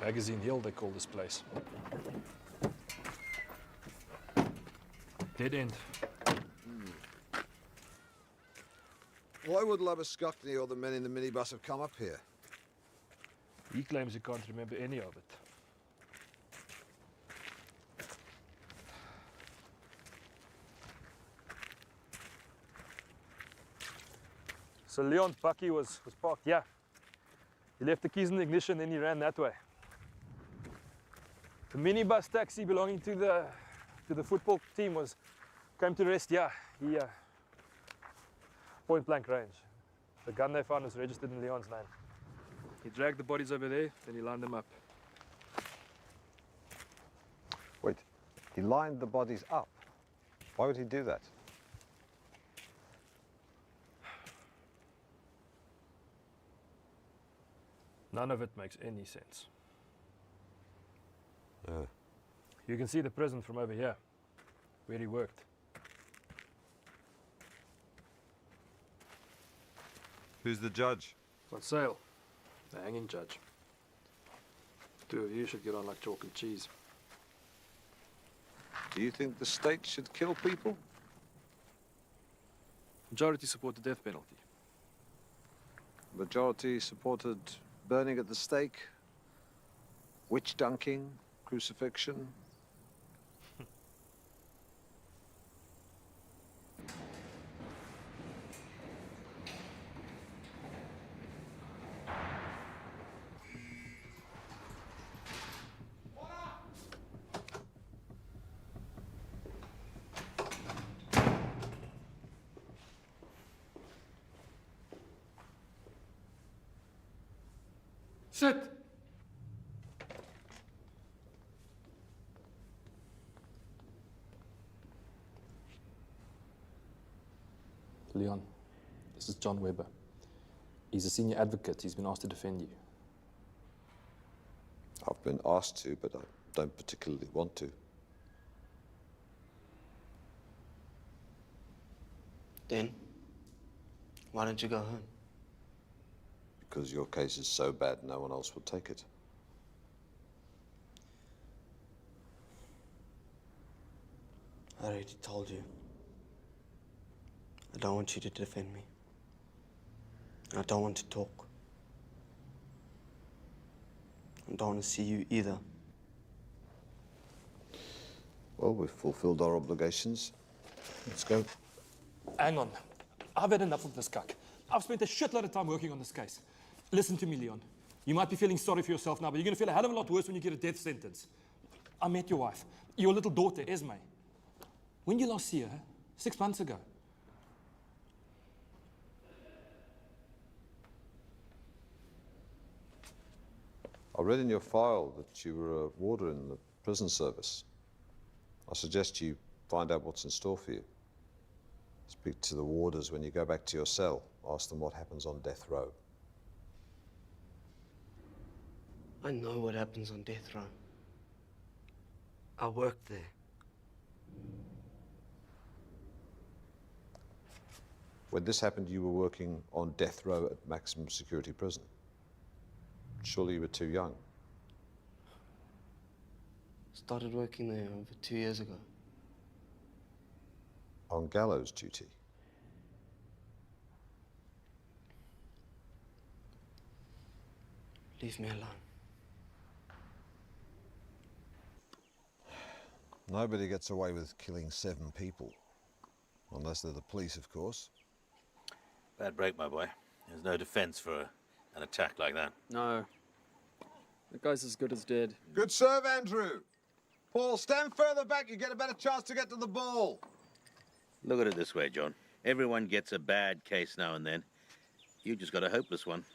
Magazine Hill, they call this place. Dead end. Why would Labuschagne or the men in the minibus have come up here? He claims he can't remember any of it. So Leon's bakkie was parked here. He left the keys in the ignition, then he ran that way. The minibus taxi belonging to the football team came to rest here. He point blank range. The gun they found was registered in Leon's name. He dragged the bodies over there, then he lined them up. Wait, he lined the bodies up? Why would he do that? None of it makes any sense. You can see the prison from over here, where he worked. Who's the judge? It's on sale. The hanging judge. Two of you should get on like chalk and cheese. Do you think the state should kill people? Majority support the death penalty. Majority supported burning at the stake, witch dunking, crucifixion. Sit! Leon, this is John Webber. He's a senior advocate. He's been asked to defend you. I've been asked to, but I don't particularly want to. Then, why don't you go home? Because your case is so bad, no one else will take it. I already told you. I don't want you to defend me. I don't want to talk. I don't want to see you either. Well, we've fulfilled our obligations. Let's go. Hang on. I've had enough of this cuck. I've spent a shitload of time working on this case. Listen to me, Leon. You might be feeling sorry for yourself now, but you're going to feel a hell of a lot worse when you get a death sentence. I met your wife, your little daughter, Esme. When you last see her? 6 months ago. I read in your file that you were a warder in the prison service. I suggest you find out what's in store for you. Speak to the warders when you go back to your cell. Ask them what happens on death row. I know what happens on death row. I worked there. When this happened, you were working on death row at maximum security prison. Surely you were too young. Started working there over 2 years ago. On gallows duty. Leave me alone. Nobody gets away with killing 7 people. Unless they're the police, of course. Bad break, my boy. There's no defense for an attack like that. No. The guy's as good as dead. Good serve, Andrew. Paul, stand further back. You get a better chance to get to the ball. Look at it this way, John. Everyone gets a bad case now and then. You just got a hopeless one.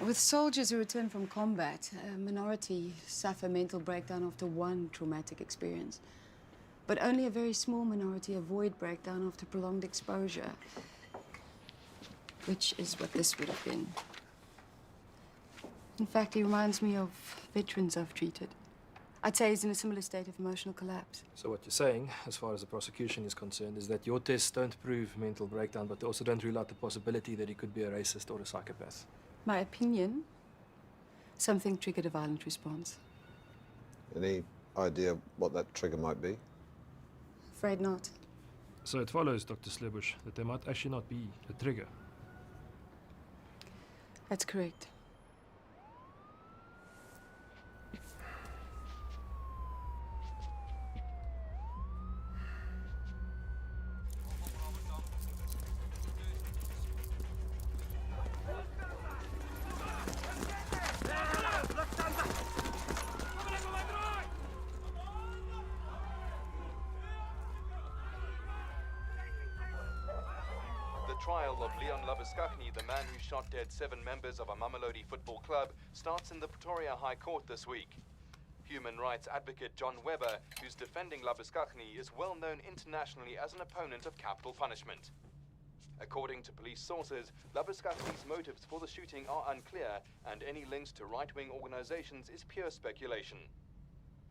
With soldiers who return from combat, a minority suffer mental breakdown after one traumatic experience. But only a very small minority avoid breakdown after prolonged exposure, which is what this would have been. In fact, he reminds me of veterans I've treated. I'd say he's in a similar state of emotional collapse. So what you're saying, as far as the prosecution is concerned, is that your tests don't prove mental breakdown, but they also don't rule out the possibility that he could be a racist or a psychopath. My opinion, something triggered a violent response. Any idea what that trigger might be? Afraid not. So it follows, Dr. Slebush, that there might actually not be a trigger. That's correct. The trial of Leon Labuskaghni, the man who shot dead 7 members of a Mamelodi football club, starts in the Pretoria High Court this week. Human rights advocate John Webber, who's defending Labuskaghni, is well known internationally as an opponent of capital punishment. According to police sources, Labuskaghni's motives for the shooting are unclear, and any links to right-wing organizations is pure speculation.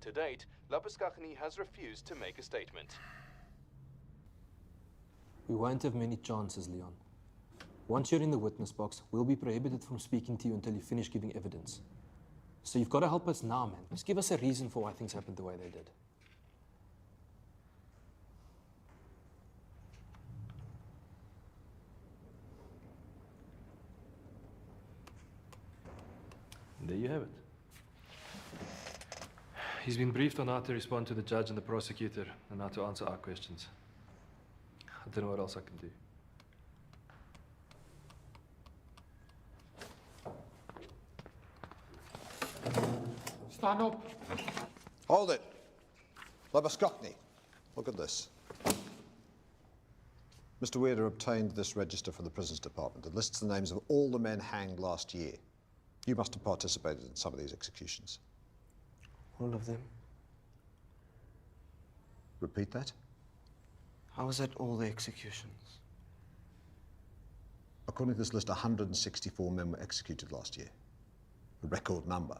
To date, Labuskaghni has refused to make a statement. We won't have many chances, Leon. Once you're in the witness box, we'll be prohibited from speaking to you until you finish giving evidence. So you've got to help us now, man. Just give us a reason for why things happened the way they did. And there you have it. He's been briefed on how to respond to the judge and the prosecutor and how to answer our questions. I don't know what else I can do. Stand up. Hold it. Labuskaghni, look at this. Mr. Weirder obtained this register from the Prisons Department. It lists the names of all the men hanged last year. You must have participated in some of these executions. All of them. Repeat that. How was that all the executions? According to this list, 164 men were executed last year. A record number.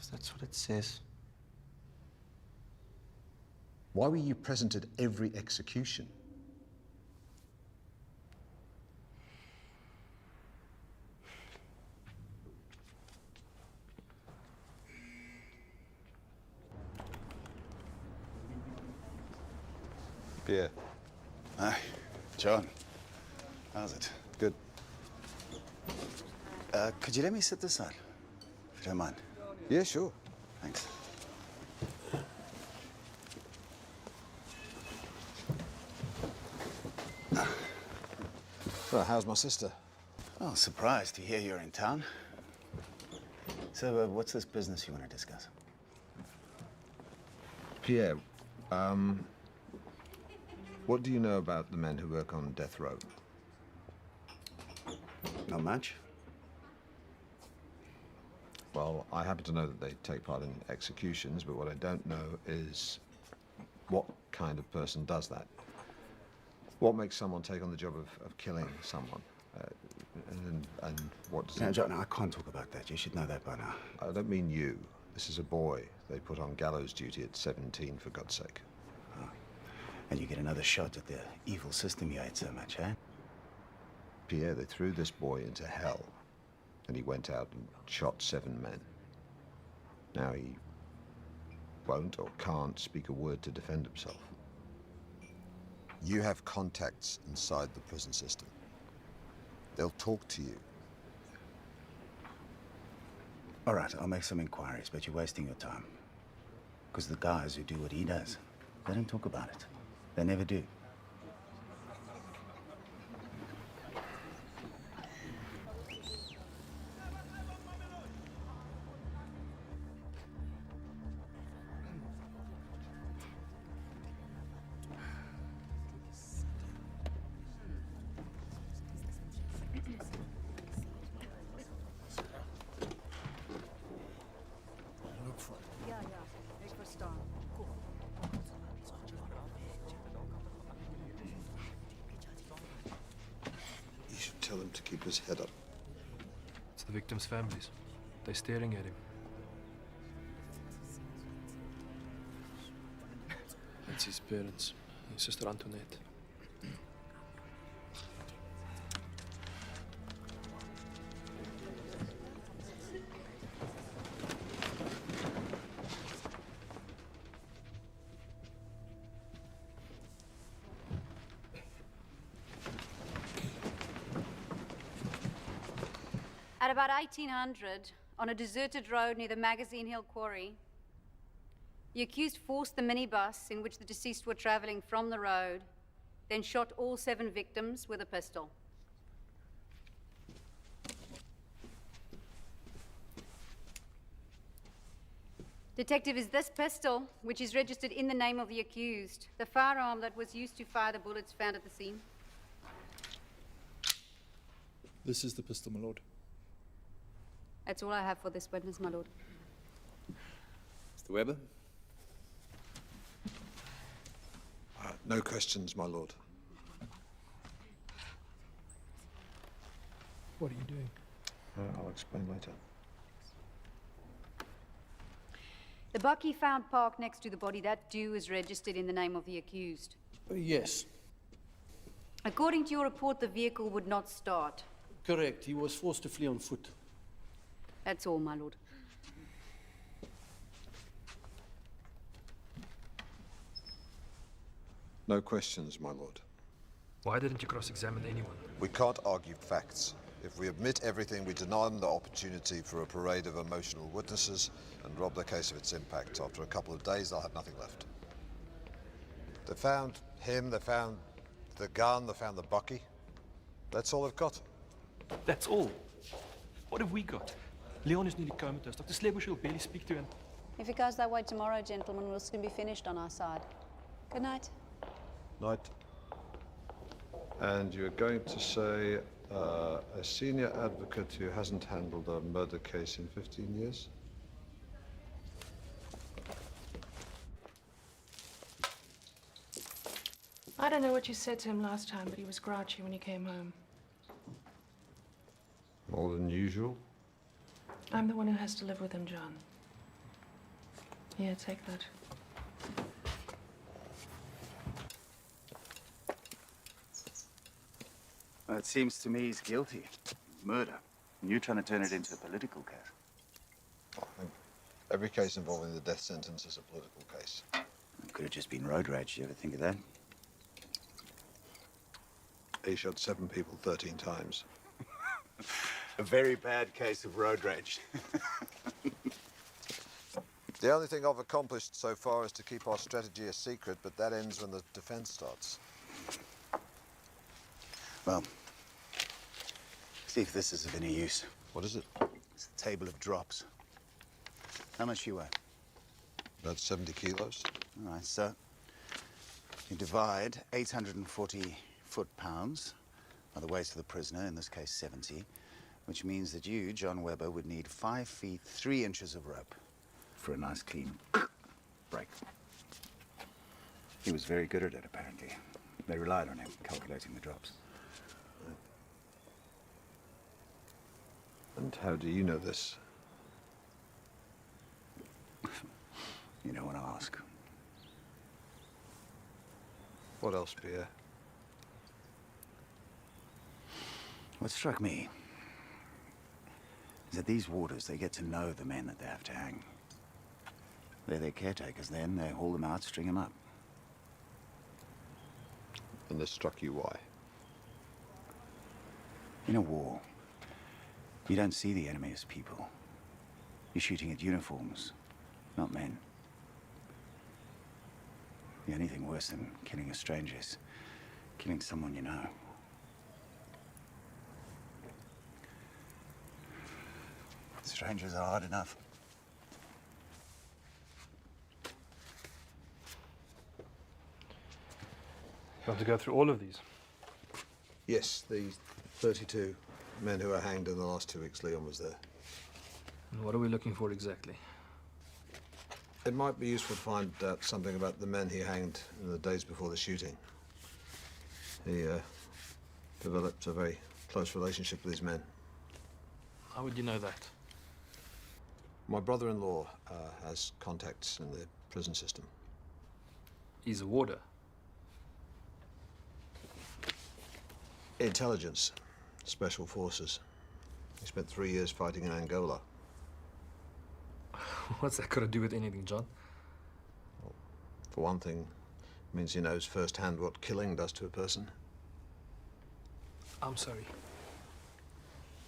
If that's what it says. Why were you present at every execution? Pierre. Hi, John. How's it? Good. Could you let me sit this side, if you don't mind? Yeah, sure. Thanks. Well, how's my sister? Oh, surprised to hear you're in town. So, what's this business you want to discuss? Pierre, what do you know about the men who work on death row? Not much. Well, I happen to know that they take part in executions, but what I don't know is what kind of person does that. What makes someone take on the job of killing someone? And what does No, John, I can't talk about that. You should know that by now. I don't mean you. This is a boy. They put on gallows duty at 17, for God's sake. Oh. And you get another shot at the evil system you hate so much, eh? Pierre, they threw this boy into hell, and he went out and shot 7 men. Now he won't or can't speak a word to defend himself. You have contacts inside the prison system. They'll talk to you. All right, I'll make some inquiries, but you're wasting your time. Because the guys who do what he does, they don't talk about it. They never do. You should tell him to keep his head up. It's the victims' families. They're staring at him. It's his parents, his sister Antoinette. At about 1800, on a deserted road near the Magazine Hill Quarry, the accused forced the minibus in which the deceased were traveling from the road, then shot all 7 victims with a pistol. Detective, is this pistol, which is registered in the name of the accused, the firearm that was used to fire the bullets found at the scene? This is the pistol, my lord. That's all I have for this witness, my lord. Mr. Webber? No questions, my lord. What are you doing? I'll explain later. The bucky found parked next to the body, that too is registered in the name of the accused. Yes, According to your report, the vehicle would not start. correct. He was forced to flee on foot. That's all, my lord. No questions, my lord. Why didn't you cross-examine anyone? We can't argue facts. If we admit everything, we deny them the opportunity for a parade of emotional witnesses and rob the case of its impact. After a couple of days, they'll have nothing left. They found him, they found the gun, they found the bucky. That's all they've got. That's all. What have we got? Leon is nearly comatose. Dr. Slebush will barely speak to him. If it goes that way tomorrow, gentlemen, we'll soon be finished on our side. Good night. Night. And you're going to say a senior advocate who hasn't handled a murder case in 15 years? I don't know what you said to him last time, but he was grouchy when he came home. More than usual? I'm the one who has to live with him, John. Here, take that. Well, it seems to me he's guilty. Murder. And you're trying to turn it into a political case. I think every case involving the death sentence is a political case. It could have just been road rage. You ever think of that? He shot 7 people 13 times. A very bad case of road rage. The only thing I've accomplished so far is to keep our strategy a secret, but that ends when the defense starts. Well, see if this is of any use. What is it? It's a table of drops. How much do you weigh? About 70 kilos. All right, so you divide 840 foot-pounds by the weight of the prisoner, in this case 70, which means that you, John Webber, would need 5 feet 3 inches of rope for a nice clean break. He was very good at it, apparently. They relied on him calculating the drops. And how do you know this? You don't want to ask. What else, Pierre? What struck me is that these warders, they get to know the men that they have to hang. They're their caretakers then. They haul them out, string them up. And this struck you why? In a war, you don't see the enemy as people. You're shooting at uniforms, not men. The only thing worse than killing a stranger is killing someone you know. Strangers are hard enough. You want to go through all of these? Yes, the 32 men who were hanged in the last 2 weeks. Leon was there. And what are we looking for exactly? It might be useful to find out something about the men he hanged in the days before the shooting. He developed a very close relationship with these men. How would you know that? My brother-in-law has contacts in the prison system. He's a warder. Intelligence, special forces. He spent 3 years fighting in Angola. What's that got to do with anything, John? Well, for one thing, it means he knows firsthand what killing does to a person. I'm sorry.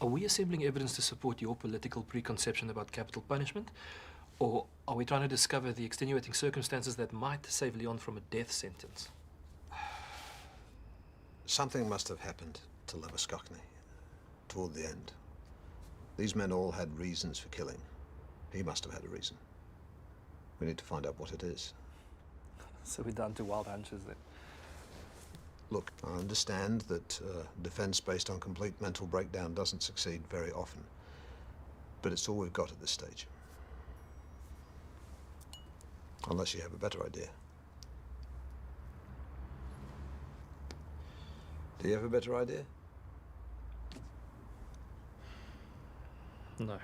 Are we assembling evidence to support your political preconception about capital punishment? Or are we trying to discover the extenuating circumstances that might save Leon from a death sentence? Something must have happened to Labuschagne toward the end. These men all had reasons for killing. He must have had a reason. We need to find out what it is. So we're down to wild hunches then. Look, I understand that defense based on complete mental breakdown doesn't succeed very often, but it's all we've got at this stage. Unless you have a better idea. Do you have a better idea? No.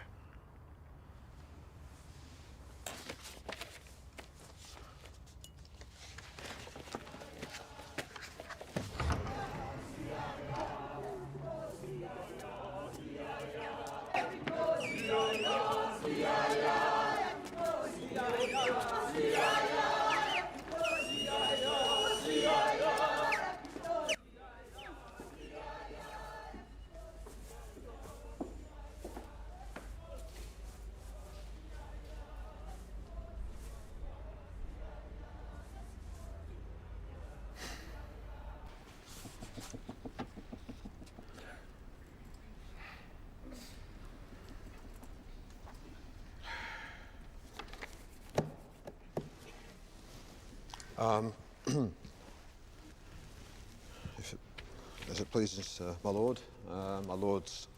As it pleases my lord, my lord's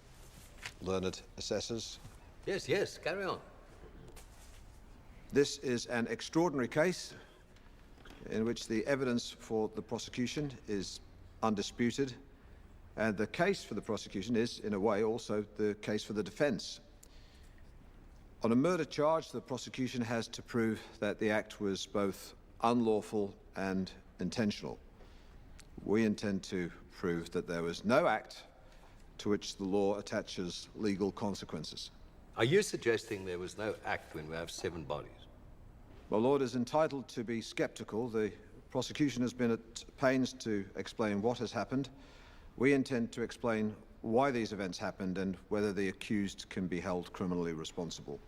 learned assessors. Yes, yes, carry on. This is an extraordinary case in which the evidence for the prosecution is undisputed, and the case for the prosecution is, in a way, also the case for the defense. On a murder charge, the prosecution has to prove that the act was both unlawful and intentional. We intend to prove that there was no act to which the law attaches legal consequences. Are you suggesting there was no act when we have 7 bodies? My lord is entitled to be skeptical. The prosecution has been at pains to explain what has happened. We intend to explain why these events happened and whether the accused can be held criminally responsible.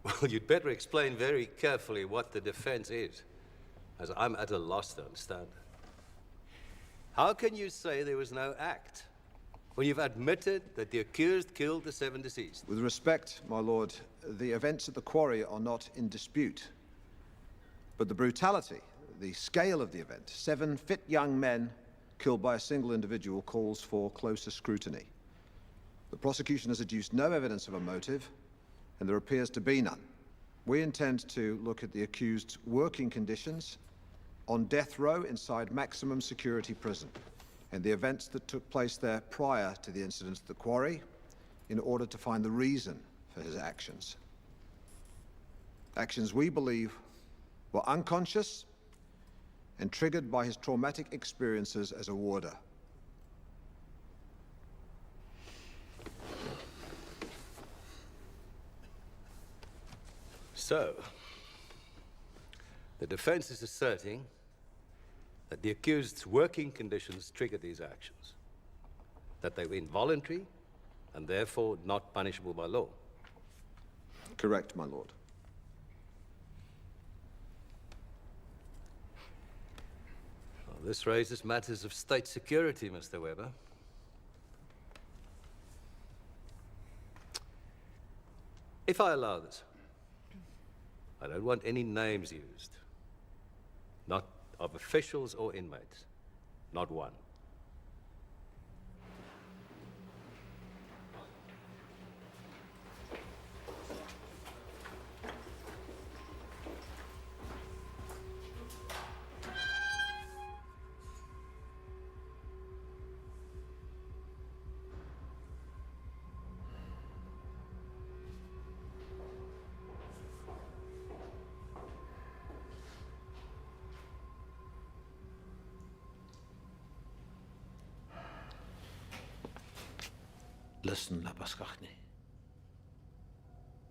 Well, you'd better explain very carefully what the defense is, as I'm at a loss to understand. How can you say there was no act when you've admitted that the accused killed the 7 deceased? With respect, my lord, the events at the quarry are not in dispute. But the brutality, the scale of the event, 7 fit young men killed by a single individual, calls for closer scrutiny. The prosecution has adduced no evidence of a motive, and there appears to be none. We intend to look at the accused's working conditions on death row inside maximum security prison and the events that took place there prior to the incident at the quarry in order to find the reason for his actions. Actions we believe were unconscious and triggered by his traumatic experiences as a warder. So, the defense is asserting that the accused's working conditions triggered these actions, that they were involuntary and therefore not punishable by law. Correct, my lord. Well, this raises matters of state security, Mr. Webber. If I allow this, I don't want any names used. Not of officials or inmates. Not one. Listen, Labuschagne.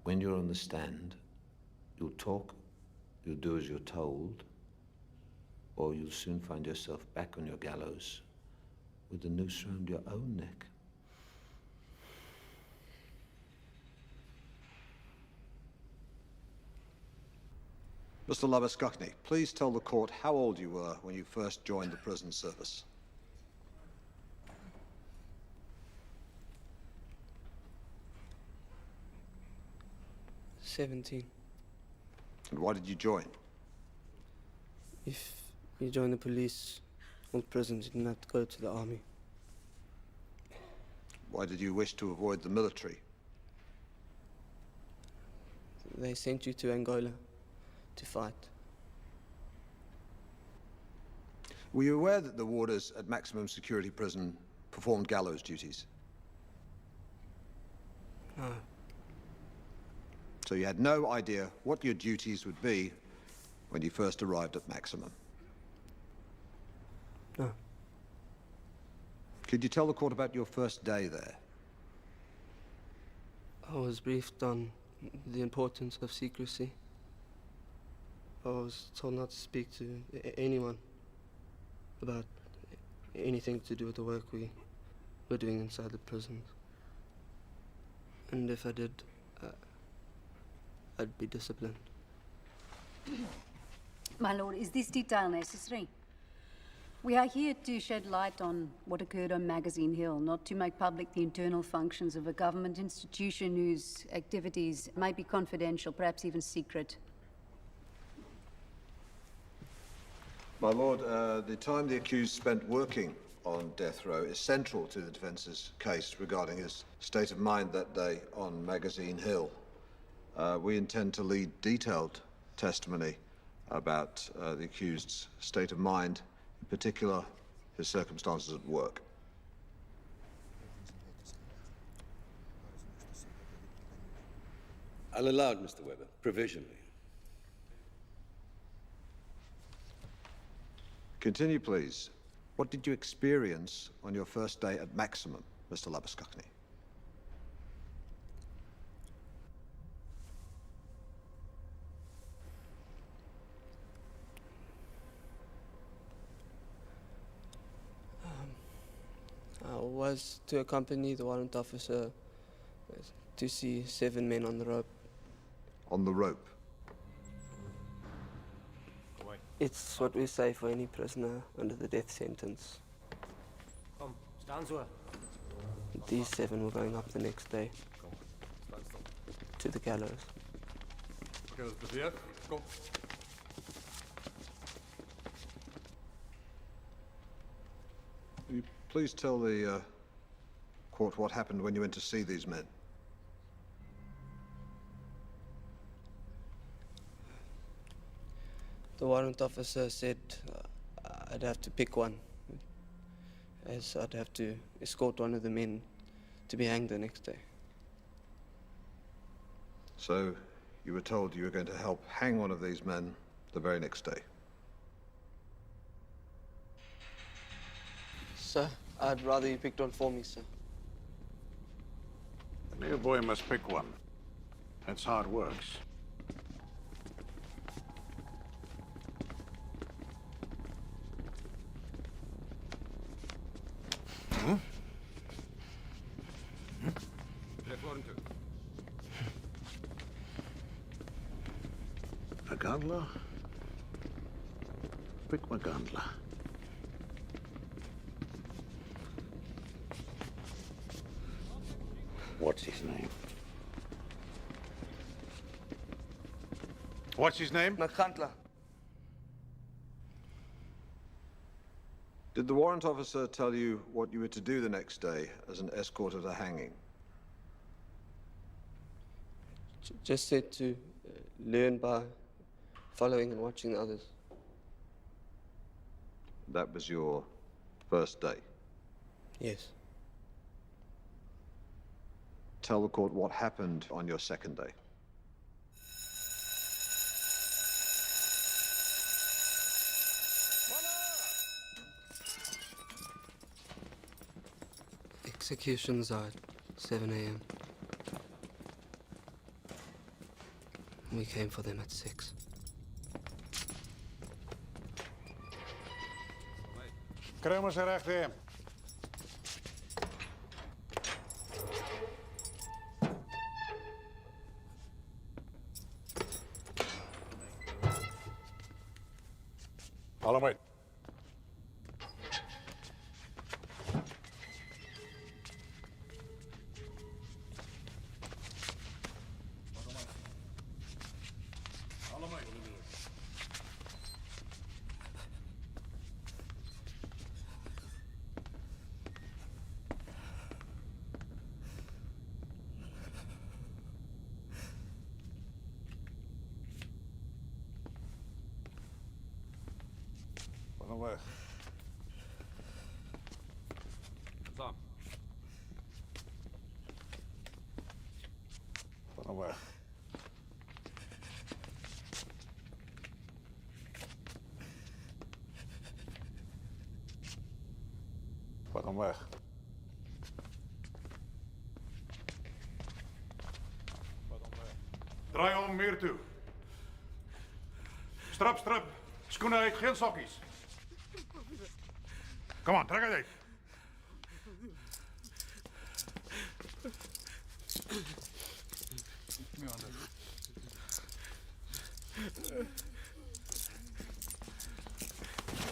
When you're on the stand, you'll talk, you'll do as you're told, or you'll soon find yourself back on your gallows with the noose around your own neck. Mr. Labuschagne, please tell the court how old you were when you first joined the prison service. "17. And why did you join? If you join the police or prison, you didn't have to go to the army. Why did you wish to avoid the military? They sent you to Angola to fight. Were you aware that the warders at maximum security prison performed gallows duties? No. So you had no idea what your duties would be when you first arrived at maximum? No. Could you tell the court about your first day there? I was briefed on the importance of secrecy. I was told not to speak to anyone about anything to do with the work we were doing inside the prisons. And if I did, I'd be disciplined. My lord, is this detail necessary? We are here to shed light on what occurred on Magazine Hill, not to make public the internal functions of a government institution whose activities may be confidential, perhaps even secret. My lord, the time the accused spent working on death row is central to the defence's case regarding his state of mind that day on Magazine Hill. We intend to lead detailed testimony about the accused's state of mind, in particular his circumstances at work. I'll allow it, Mr. Webber, provisionally. Continue, please. What did you experience on your first day at maximum, Mr. Labuschagne? I was to accompany the warrant officer to see 7 men on the rope. On the rope? It's what we say for any prisoner under the death sentence. Kom, staan so. These 7 were going up the next day to the gallows. Okay, ons beweeg. Kom. Will you please tell the court what happened when you went to see these men? The warrant officer said I'd have to pick one, as I'd have to escort one of the men to be hanged the next day. So you were told you were going to help hang one of these men the very next day? Sir, I'd rather you picked one for me, sir. The new boy must pick one. That's how it works. Magandla? Pick Magandla. What's his name? What's his name? Magandla. Did the warrant officer tell you what you were to do the next day as an escort at a hanging? Just said to learn by following and watching others. That was your first day? Yes. Tell the court what happened on your second day. Executions are at 7 a.m. We came for them at 6. Kruimers zijn rechter. Haal hom uit. Vat hom weg. Saam. Vat hom weg. Vat hom weg. Draai hom meer toe. Strap, strap. Skoene uit, geen sokkies. Kom aan, trek het uit.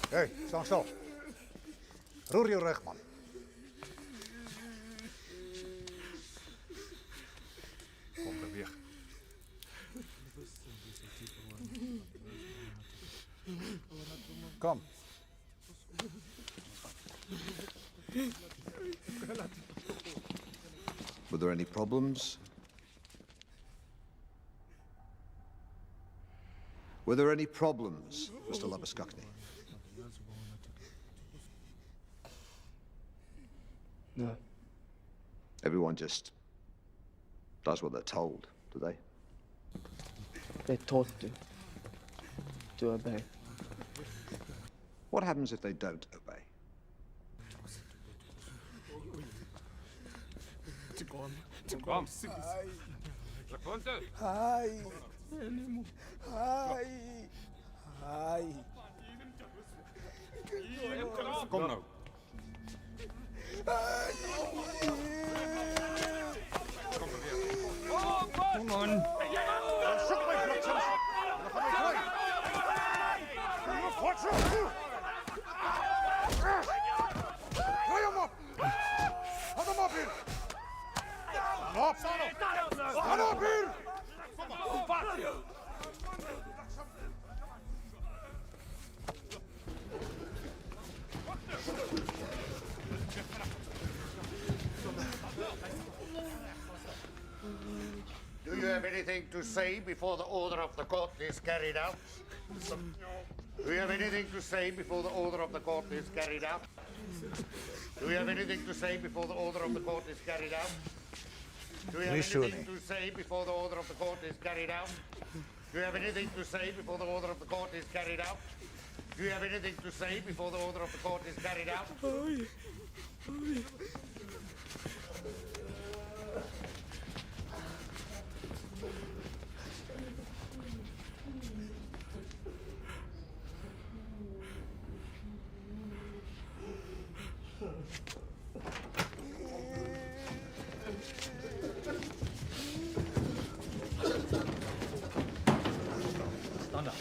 Hey, staan stil. Roer jou reg, man. Kom, beweeg. Kom. Were there any problems? Were there any problems, Mr. Labuskakny? No. Everyone just does what they're told, do they? They're taught to obey. What happens if they don't obey? Kom. Sekonde. Hi. Hi. Hi. Kom nou. Kom on. Soek my bliksem. Dan gaan my kry. Wat so? Kry hom op. Hou hom op hier. Staan op. Staan op hier. Kom maar. Pas jou. Do you have anything to say before the order of the court is carried out? Do you have anything to say before the order of the court is carried out? Do you have anything to say before the order of the court is carried out? Do you have anything to say before the order of the court is carried out? Do you have anything to say before the order of the court is carried out? Do you have anything to say before the order of the court is carried out? Staan daar.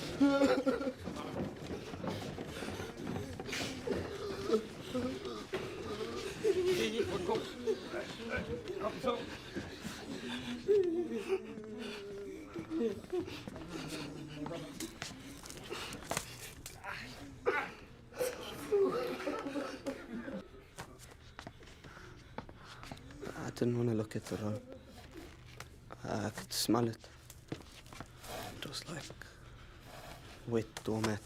Kom. Kom zo. I didn't want to look at the road. I could smell it. It was like wet doormat.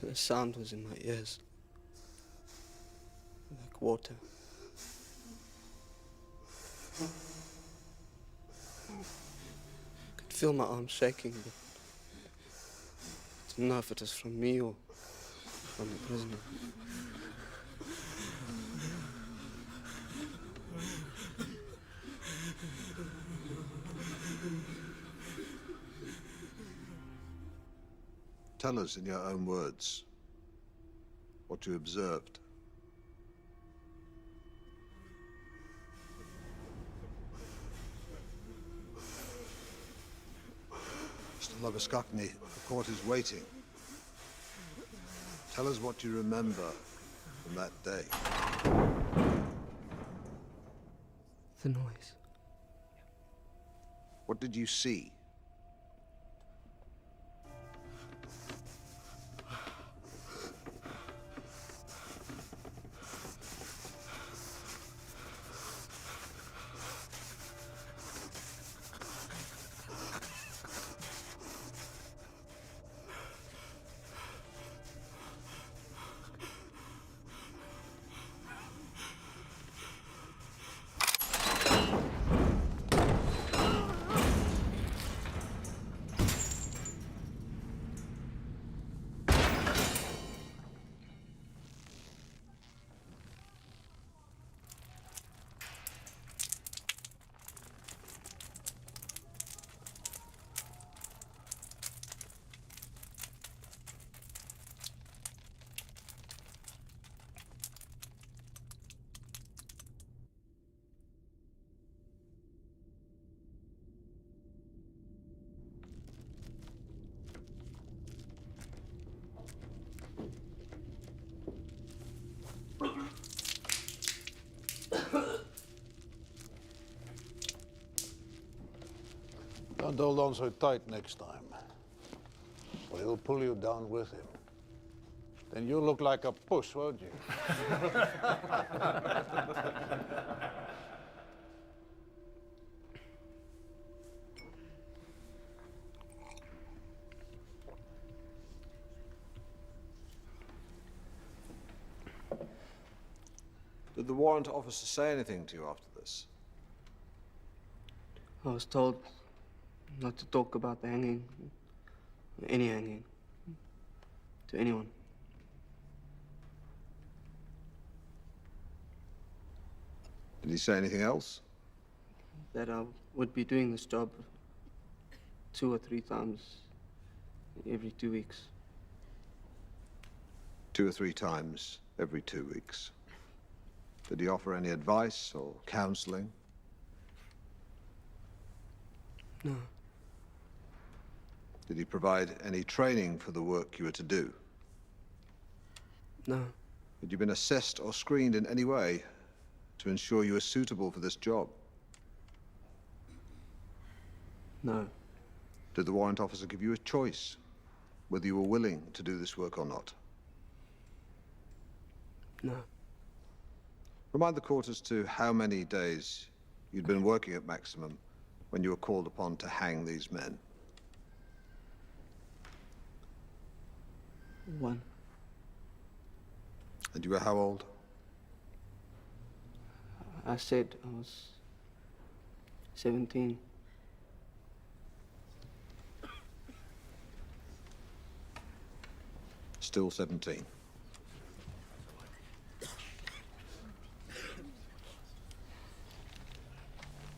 The sound was in my ears, like water. I could feel my arms shaking, but I didn't know if it was from me or from the prisoner. Tell us in your own words what you observed. Labuskakni, the court is waiting. Tell us what you remember from that day. The noise. What did you see? Don't hold on so tight next time, or he'll pull you down with him. Then you'll look like a puss, won't you? Did the warrant officer say anything to you after this? I was told not to talk about the hanging, any hanging, to anyone. Did he say anything else? That I would be doing this job 2 or 3 times every 2 weeks. 2 or 3 times every 2 weeks. Did he offer any advice or counseling? No. Did he provide any training for the work you were to do? No. Had you been assessed or screened in any way to ensure you were suitable for this job? No. Did the warrant officer give you a choice whether you were willing to do this work or not? No. Remind the court as to how many days you'd been working at maximum when you were called upon to hang these men. 1. And you were how old? I said I was 17. Still 17.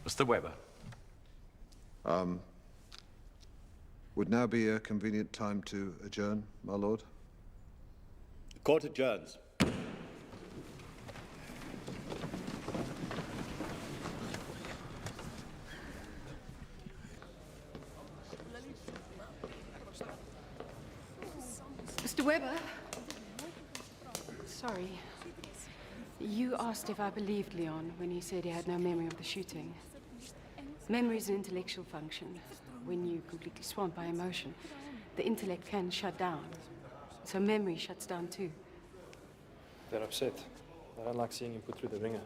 Mr. Weber. Would now be a convenient time to adjourn, my lord? The court adjourns. Mr. Weber? Sorry. You asked if I believed Leon when he said he had no memory of the shooting. Memory is an intellectual function. When you're completely swamped by emotion, the intellect can shut down. So memory shuts down too. They're upset. They don't like seeing him put through the ringer.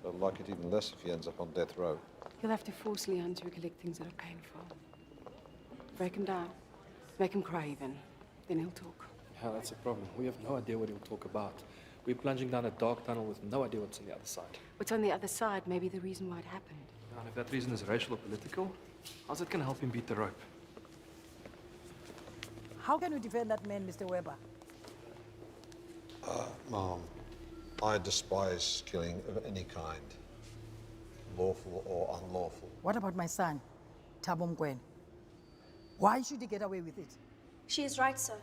They'll like it even less if he ends up on death row. You'll have to force Leon to recollect things that are painful. Break him down. Make him cry even. Then he'll talk. Yeah, that's the problem. We have no idea what he'll talk about. We're plunging down a dark tunnel with no idea what's on the other side. What's on the other side may be the reason why it happened. And if that reason is racial or political, how's it going to help him beat the rope? How can you defend that man, Mr. Weber? Ma'am, I despise killing of any kind, lawful or unlawful. What about my son, Thabo Mokoena? Why should he get away with it? She is right, sir.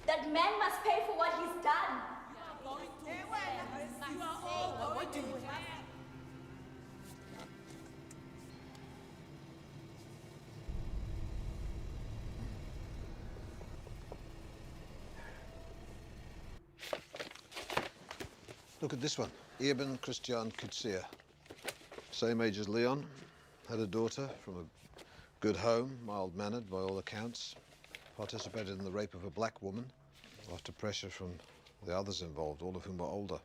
That man must pay for what he's done. Look at this one. Ibn Christian Kutsia. Same age as Leon. Had a daughter from a good home, mild-mannered by all accounts. Participated in the rape of a black woman after pressure from the others involved, all of whom were older.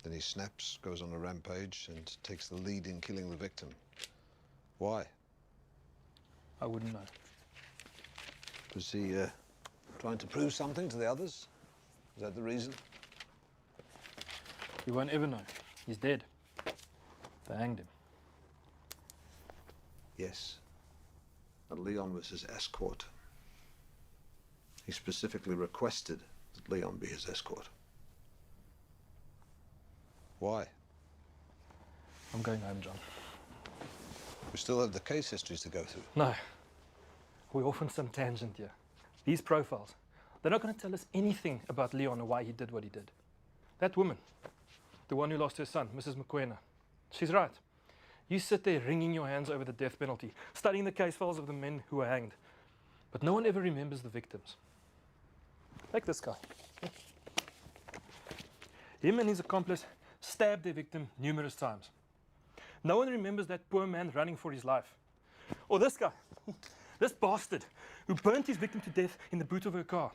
Then he snaps, goes on a rampage, and takes the lead in killing the victim. Why? I wouldn't know. Was he trying to prove something to the others? Is that the reason? You won't ever know. He's dead. They hanged him. Yes. And Leon was his escort. He specifically requested that Leon be his escort. Why? I'm going home, John. We still have the case histories to go through. No. We're off on some tangent here. These profiles, they're not going to tell us anything about Leon or why he did what he did. That woman, the one who lost her son, Mrs. Mokoena, she's right. You sit there wringing your hands over the death penalty, studying the case files of the men who were hanged. But no one ever remembers the victims. Like this guy. Him and his accomplice stabbed their victim numerous times. No one remembers that poor man running for his life. Or this guy, this bastard, who burnt his victim to death in the boot of her car.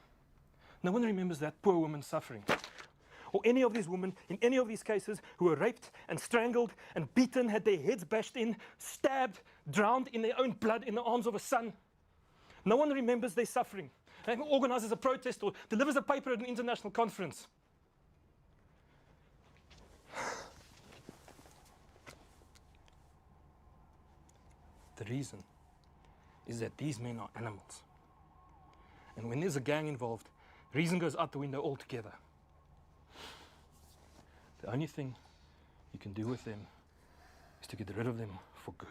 No one remembers that poor woman suffering. Or any of these women in any of these cases who were raped and strangled and beaten, had their heads bashed in, stabbed, drowned in their own blood in the arms of a son. No one remembers their suffering. And organizes a protest or delivers a paper at an international conference. The reason is that these men are animals. And when there's a gang involved, reason goes out the window altogether. The only thing you can do with them is to get rid of them for good.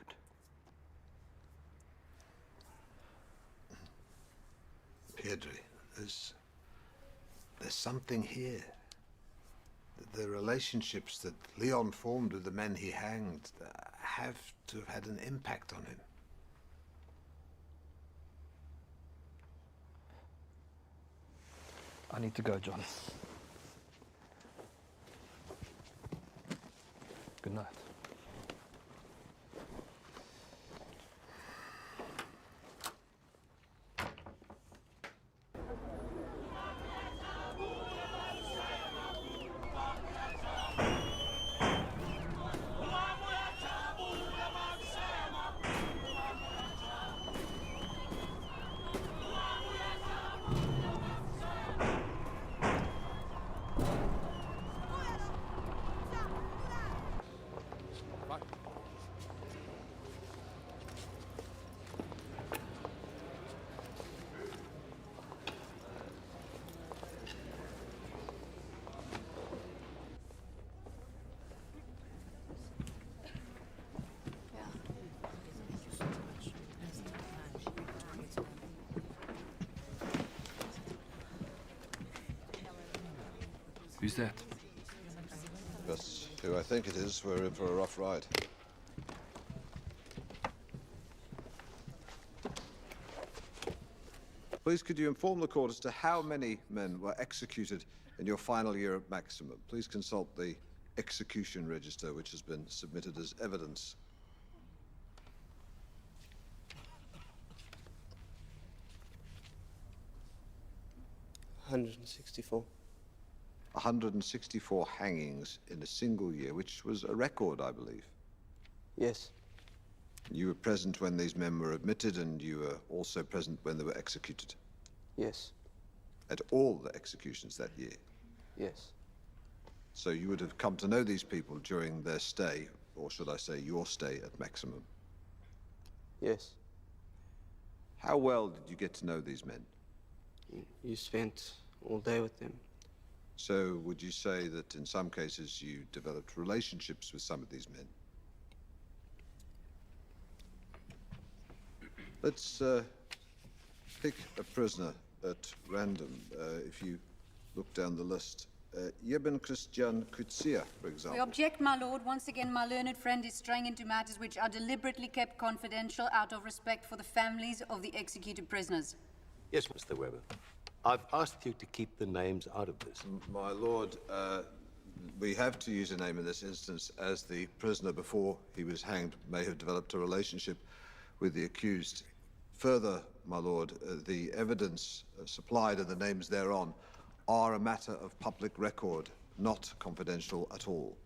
Piedri, there's something here. The relationships that Leon formed with the men he hanged have to have had an impact on him. I need to go, John. Good night. Who's that? That's who I think it is. We're in for a rough ride. Please, could you inform the court as to how many men were executed in your final year at maximum? Please consult the execution register, which has been submitted as evidence. $164. 164 hangings in a single year, which was a record, I believe. Yes. You were present when these men were admitted, and you were also present when they were executed? Yes. At all the executions that year? Yes. So you would have come to know these people during their stay, or should I say your stay at maximum? Yes. How well did you get to know these men? You spent all day with them. So would you say that in some cases you developed relationships with some of these men? Let's pick a prisoner at random. If you look down the list. Ibn Christian Kutsia, for example. We object, my lord. Once again, my learned friend is straying into matters which are deliberately kept confidential out of respect for the families of the executed prisoners. Yes, Mr. Weber. I've asked you to keep the names out of this. My lord, We have to use a name in this instance, as the prisoner before he was hanged may have developed a relationship with the accused. Further, my lord, the evidence supplied and the names thereon are a matter of public record, not confidential at all.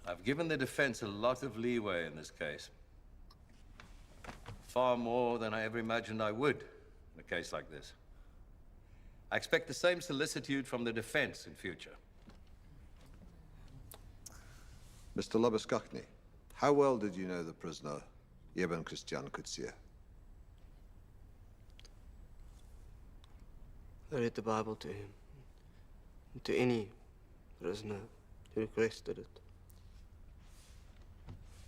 I've given the defense a lot of leeway in this case. Far more than I ever imagined I would in a case like this. I expect the same solicitude from the defense in future. Mr. Labuskachny, how well did you know the prisoner, Eben Christian Kutsia? I read the Bible to him, and to any prisoner who requested it.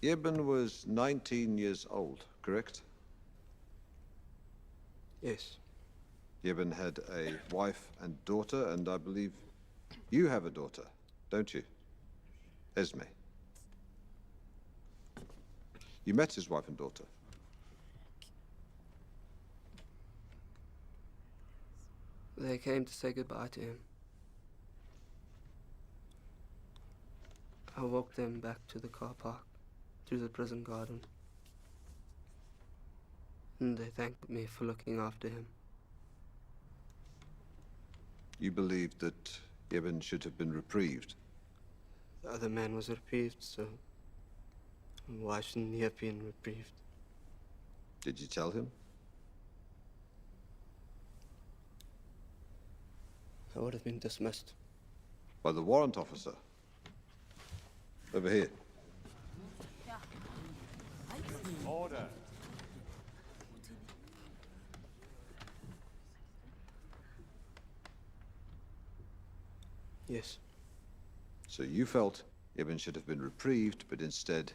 Eben was 19 years old, correct? Yes. Eben had a wife and daughter, and I believe you have a daughter, don't you? Esme. You met his wife and daughter? They came to say goodbye to him. I walked them back to the car park, through the prison garden. And they thanked me for looking after him. You believed that Eben should have been reprieved? The other man was reprieved, so why shouldn't he have been reprieved? Did you tell him? I would have been dismissed. By the warrant officer? Over here. Order. Yes. So you felt Eben should have been reprieved, but instead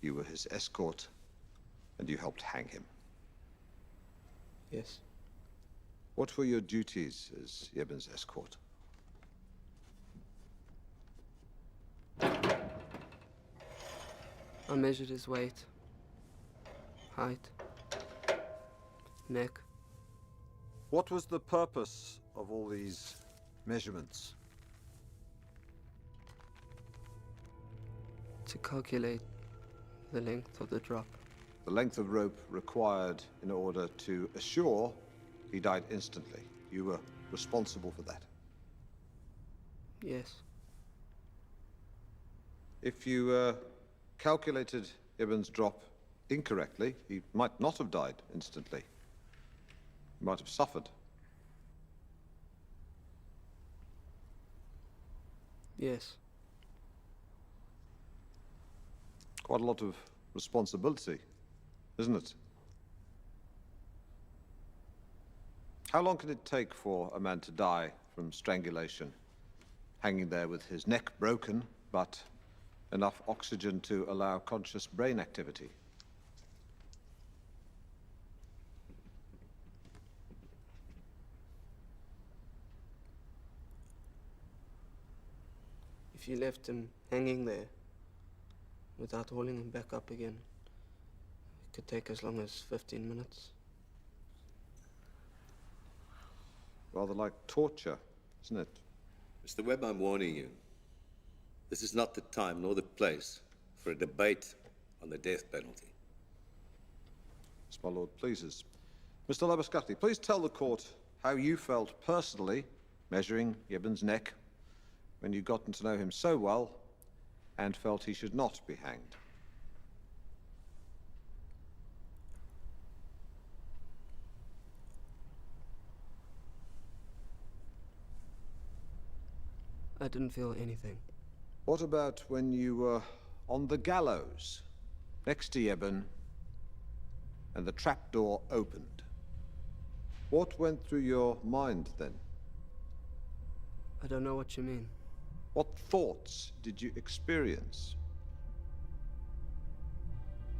you were his escort and you helped hang him? Yes. What were your duties as Eben's escort? I measured his weight, height, neck. What was the purpose of all these measurements? To calculate the length of the drop. The length of rope required in order to assure he died instantly. You were responsible for that. Yes. If you calculated Eben's drop incorrectly, he might not have died instantly. He might have suffered. Yes. Quite a lot of responsibility, isn't it? How long can it take for a man to die from strangulation, hanging there with his neck broken, but enough oxygen to allow conscious brain activity? If you left him hanging there without hauling him back up again, it could take as long as 15 minutes. Rather like torture, isn't it? Mr. Webb, I'm warning you. This is not the time nor the place for a debate on the death penalty. As my lord pleases. Mr. Labuskachny, please tell the court how you felt personally measuring Eben's neck when you'd gotten to know him so well and felt he should not be hanged. I didn't feel anything. What about when you were on the gallows next to Eben and the trapdoor opened? What went through your mind then? I don't know what you mean. What thoughts did you experience?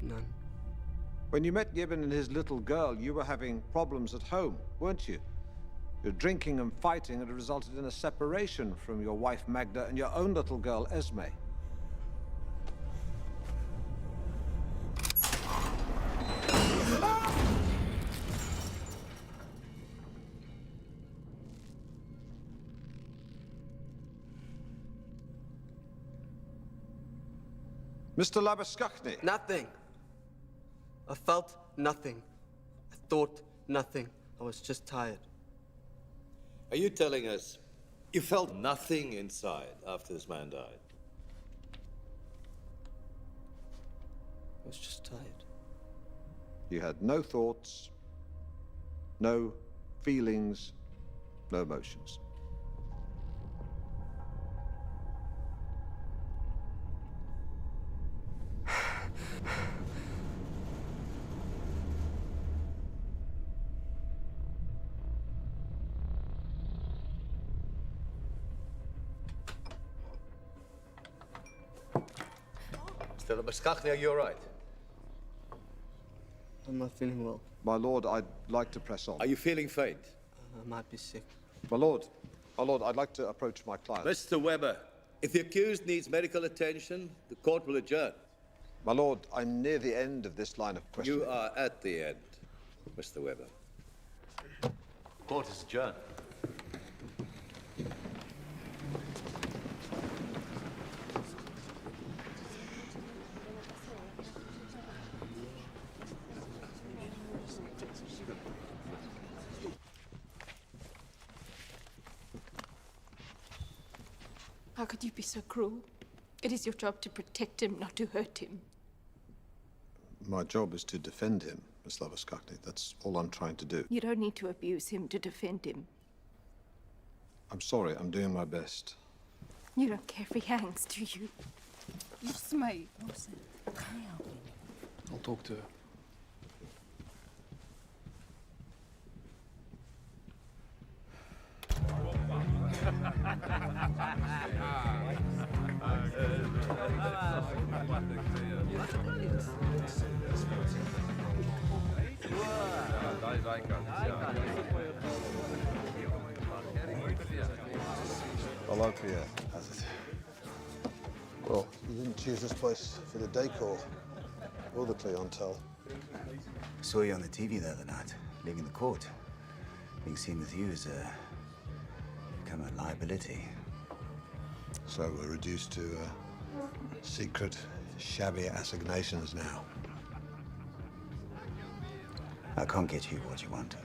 None. When you met Eben and his little girl, you were having problems at home, weren't you? Your drinking and fighting had resulted in a separation from your wife Magda and your own little girl Esme. Mr. Labuschagne. Nothing. I felt nothing. I thought nothing. I was just tired. Are you telling us you felt nothing inside after this man died? I was just tired. You had no thoughts, no feelings, no emotions. Mr. Labuschagne, are you all right? I'm not feeling well. My lord, I'd like to press on. Are you feeling faint? I might be sick. My lord, I'd like to approach my client. Mr. Weber, if the accused needs medical attention, the court will adjourn. My lord, I'm near the end of this line of questioning. You are at the end, Mr. Weber. Court is adjourned. How could you be so cruel? It is your job to protect him, not to hurt him. My job is to defend him, Miss Labuschagne. That's all I'm trying to do. You don't need to abuse him to defend him. I'm sorry, I'm doing my best. You don't care if he hangs, do you? Yes, mate. I'll talk to her. Hello, Pierre. How's it? Well, you didn't choose this place for the decor or the clientele. I saw you on the TV the other night, leaving the court. Being seen with you has become a liability. So we're reduced to secret, shabby assignations now. I can't get you what you want.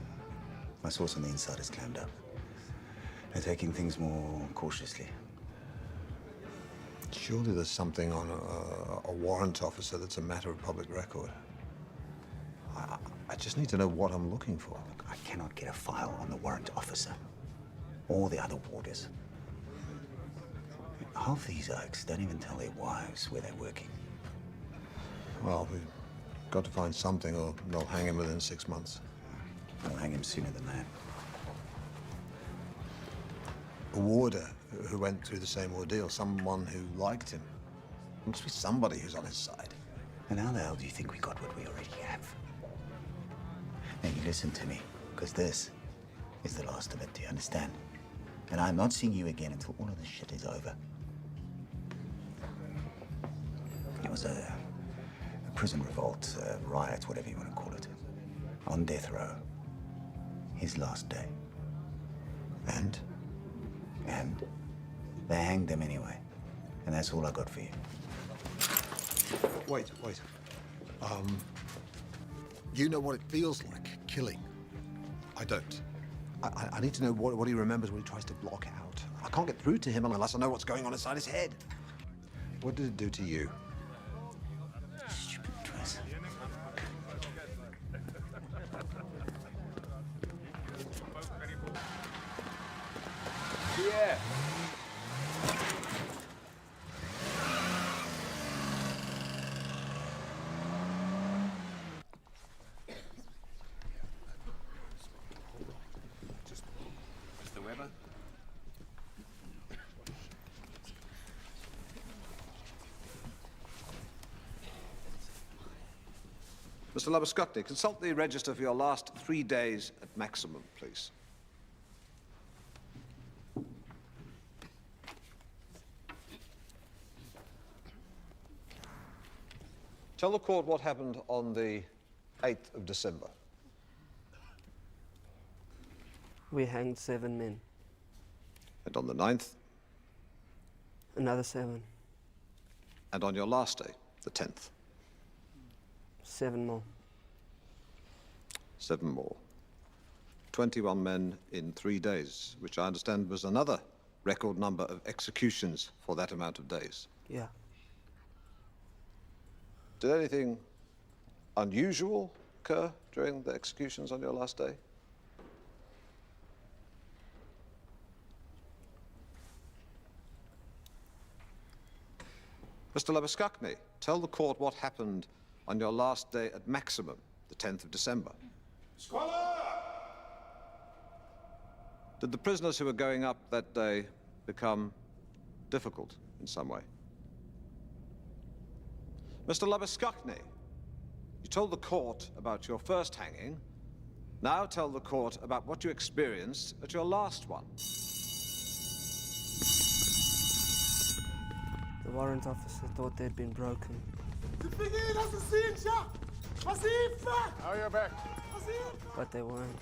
My source on the inside has climbed up. They're taking things more cautiously. Surely there's something on a warrant officer that's a matter of public record. I just need to know what I'm looking for. Look, I cannot get a file on the warrant officer or the other warders. Half these oaks don't even tell their wives where they're working. Well, we've got to find something or they'll hang him within 6 months. They'll hang him sooner than that. A warder who went through the same ordeal, someone who liked him. There must be somebody who's on his side. And how the hell do you think we got what we already have? Now you listen to me, because this is the last of it, do you understand? And I'm not seeing you again until all of this shit is over. It was a prison revolt, a riot, whatever you want to call it. On death row. His last day. And? And they hanged him anyway. And that's all I got for you. Wait. You know what it feels like, killing. I don't. I need to know what he remembers, what he tries to block out. I can't get through to him unless I know what's going on inside his head. What did it do to you? Stupid dress. Yeah. Mr. Weber? Mr. Labuschagne, consult the register for your last 3 days at maximum, please. Tell the court what happened on the 8th of December. We hanged 7 men. And on the 9th? Another 7. And on your last day? the 10th? 7 more. 7 more. 21 men in 3 days, which I understand was another record number of executions for that amount of days. Yeah. Did anything unusual occur during the executions on your last day? Mr. Labuskakny, tell the court what happened on your last day at Maximum, the 10th of December. Scholar! Did the prisoners who were going up that day become difficult in some way? Mr. Labuskakny, you told the court about your first hanging. Now tell the court about what you experienced at your last one. The warrant officer thought they'd been broken. Hou je bek. But they weren't.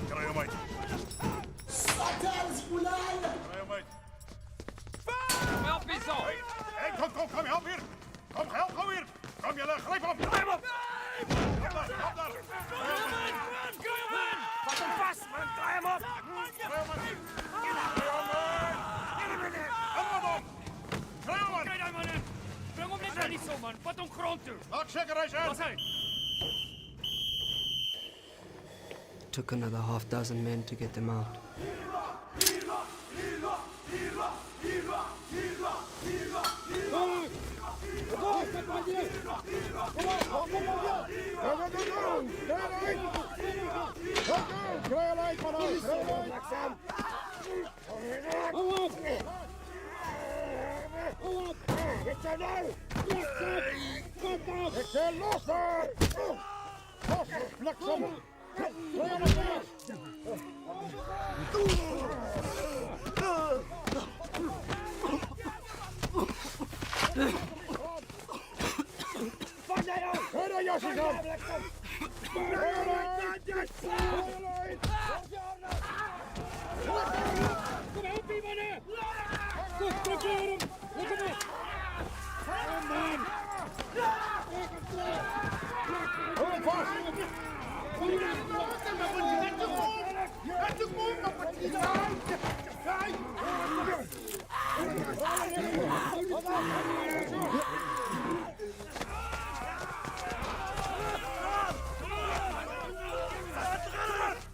Kan je mate? Help me zo! Hey, kom, help hier! Kom, help hier! Kom, jullie, grijp op! Grijp op! Kom daar! Vat hem vast, man! Draai hem op! Krijg hem, man! Breng hem net maar niet zo, man! Vat hem grond toe! Maak zekerheid uit! Pas uit! It took another half-dozen men to get them out.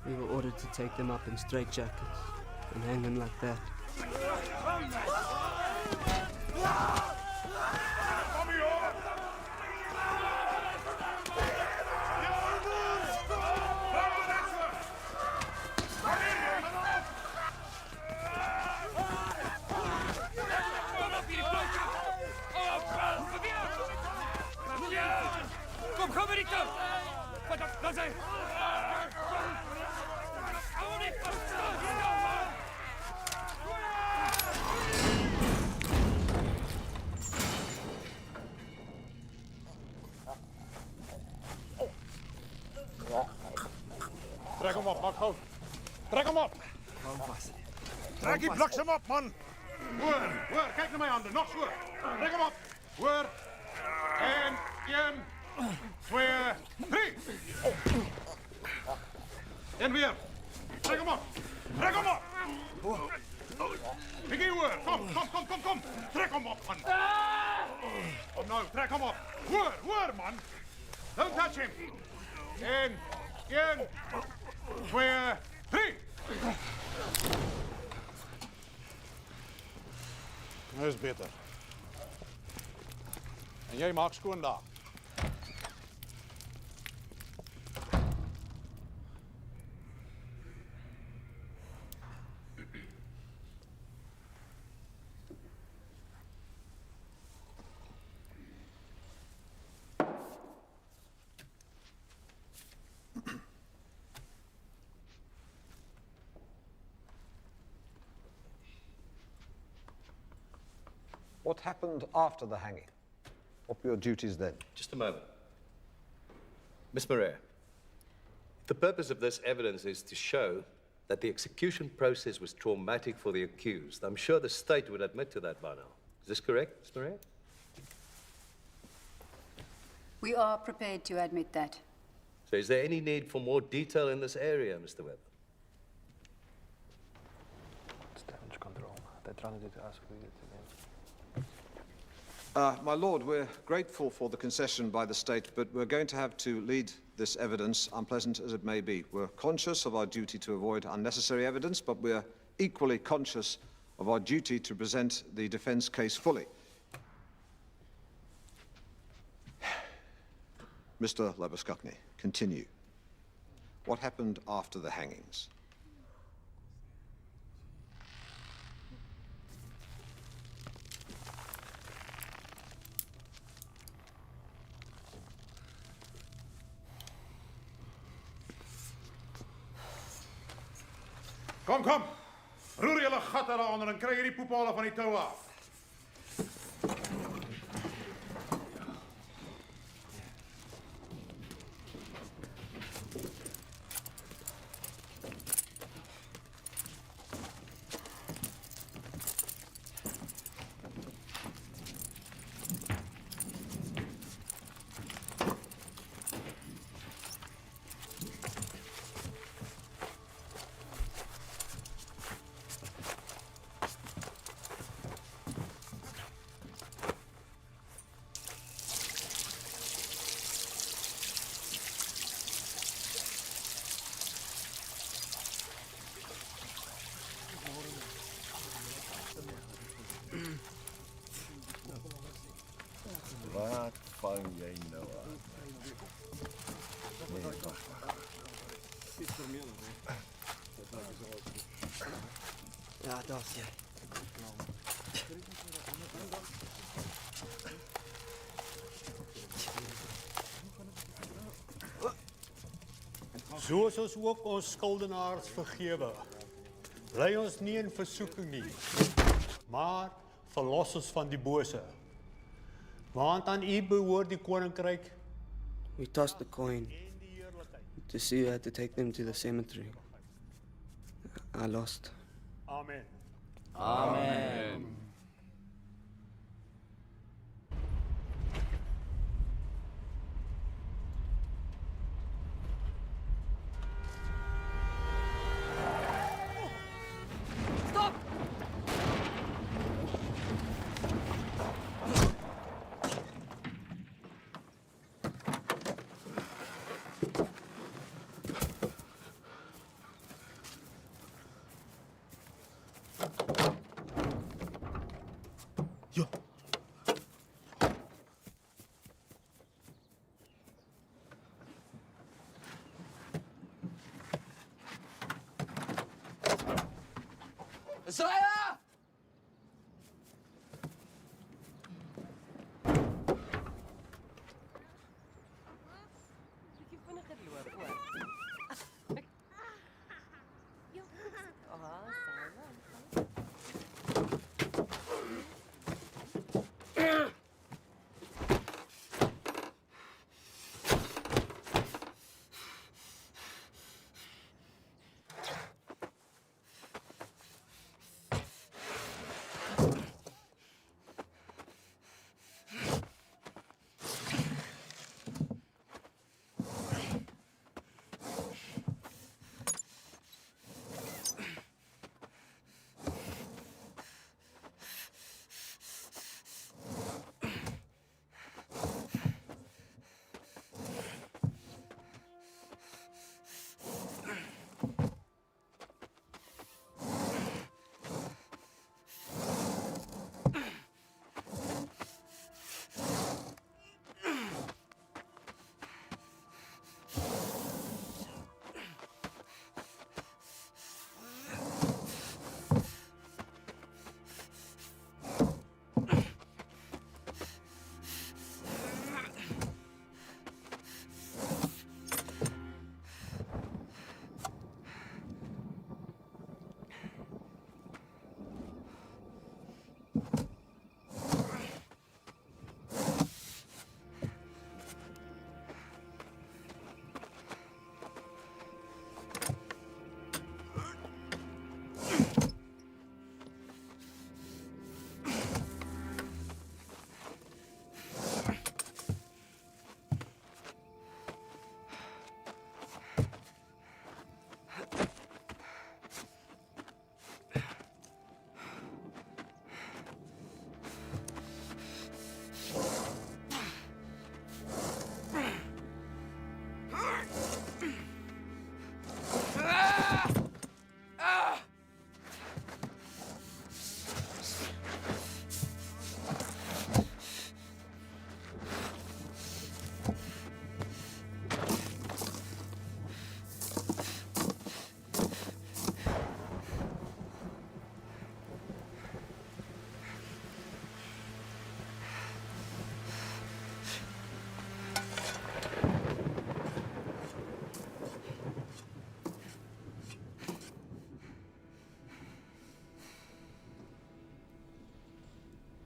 We were ordered to take them up in straitjackets and hang them like that. Kom, maar niet op! Wat op, dan zijn! Trek hem op, Marco. Trek hem op. Trek die bliksem op, man. Hoor, kijk naar mijn handen. Nog zo. Trek hem op. Hoor. 1, 2, 3. En weer. Trek hem op. Trek hem op. Kijk hier, hoor. Kom. Trek hem op, man. Kom nou, trek hem op. Hoor, man. Don't touch him. 1, 2, 3. Dat is beter. En jij maakt schoon daar. What happened after the hanging? What were your duties then? Just a moment. Miss Moreira, the purpose of this evidence is to show that the execution process was traumatic for the accused. I'm sure the state would admit to that by now. Is this correct, Ms. Marais? We are prepared to admit that. So is there any need for more detail in this area, Mr. Webber? It's damage control. They're trying to do to us. My Lord, we're grateful for the concession by the state, but we're going to have to lead this evidence, unpleasant as it may be. We're conscious of our duty to avoid unnecessary evidence, but we're equally conscious of our duty to present the defense case fully. Mr. Labuskakny, continue. What happened after the hangings? Kom, kom. Roer julle gatte daaronder en kry hierdie poepale van die tou af. Wat vang jy nou aan? Nee, wag. Ja, daar's jy. Soos ons ook ons skuldenaars vergewe, lei ons nie in versoeking nie, maar verlos ons van die bose. Want aan u behoort die koninkryk. We tossed the coin to see who had to take them to the cemetery. I lost. Amen. Amen. Stop! Yo. Isaiah!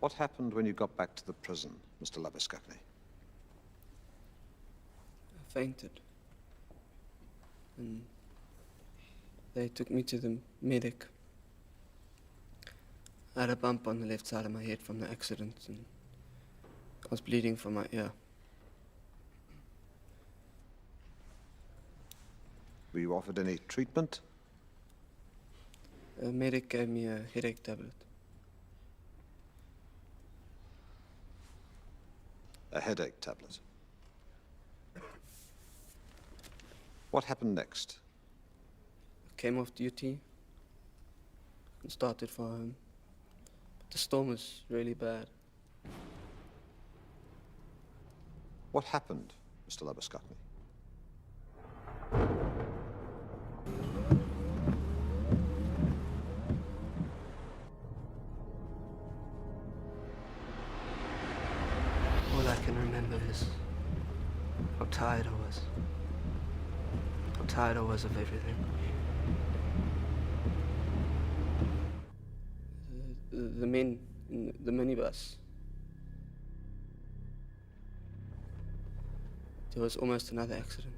What happened when you got back to the prison, Mr. Labuschagne? I fainted. And they took me to the medic. I had a bump on the left side of my head from the accident, and I was bleeding from my ear. Were you offered any treatment? The medic gave me a headache tablet. A headache tablet. What happened next? I came off duty and started for home. But the storm was really bad. What happened, Mr. Labuschagne? All I can remember is how tired I was. How tired I was of everything. The men in the minibus. There was almost another accident.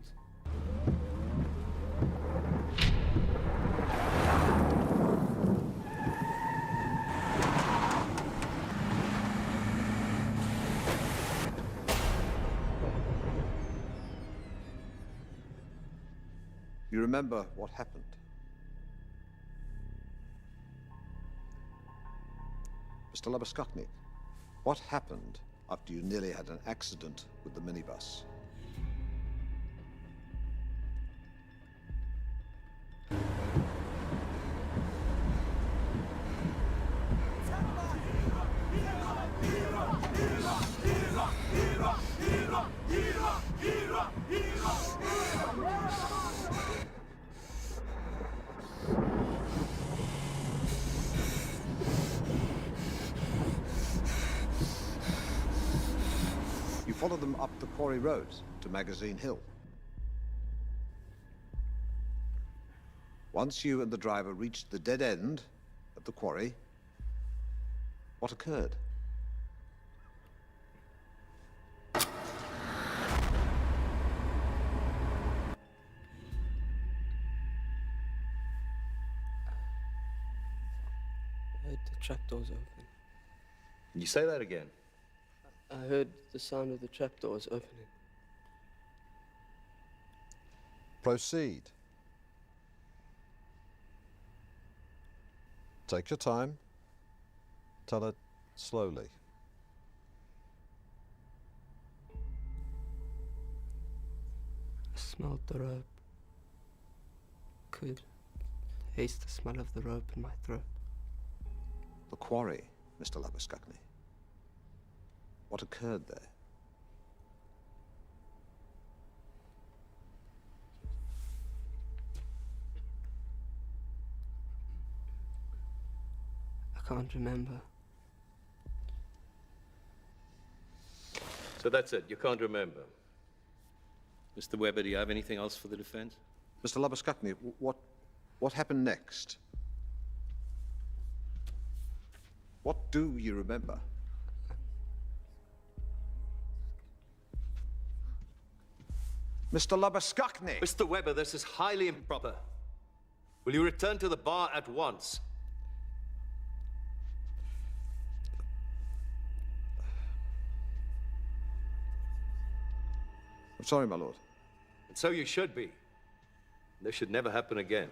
You remember what happened? Mr. Labuschagne, what happened after you nearly had an accident with the minibus? You followed them up the quarry road to Magazine Hill. Once you and the driver reached the dead end of the quarry, what occurred? I heard the trapdoors open. Can you say that again? I heard the sound of the trapdoors opening. Proceed. Take your time. Tell it slowly. I smelled the rope. Could taste the smell of the rope in my throat. The quarry, Mr. Labuschagne. What occurred there? I can't remember. So that's it, you can't remember. Mr. Webber, do you have anything else for the defense? Mr. Labuschagne, what happened next? What do you remember? Mr. Labuschagne! Mr. Webber, this is highly improper. Will you return to the bar at once? I'm sorry, my lord. And so you should be. This should never happen again.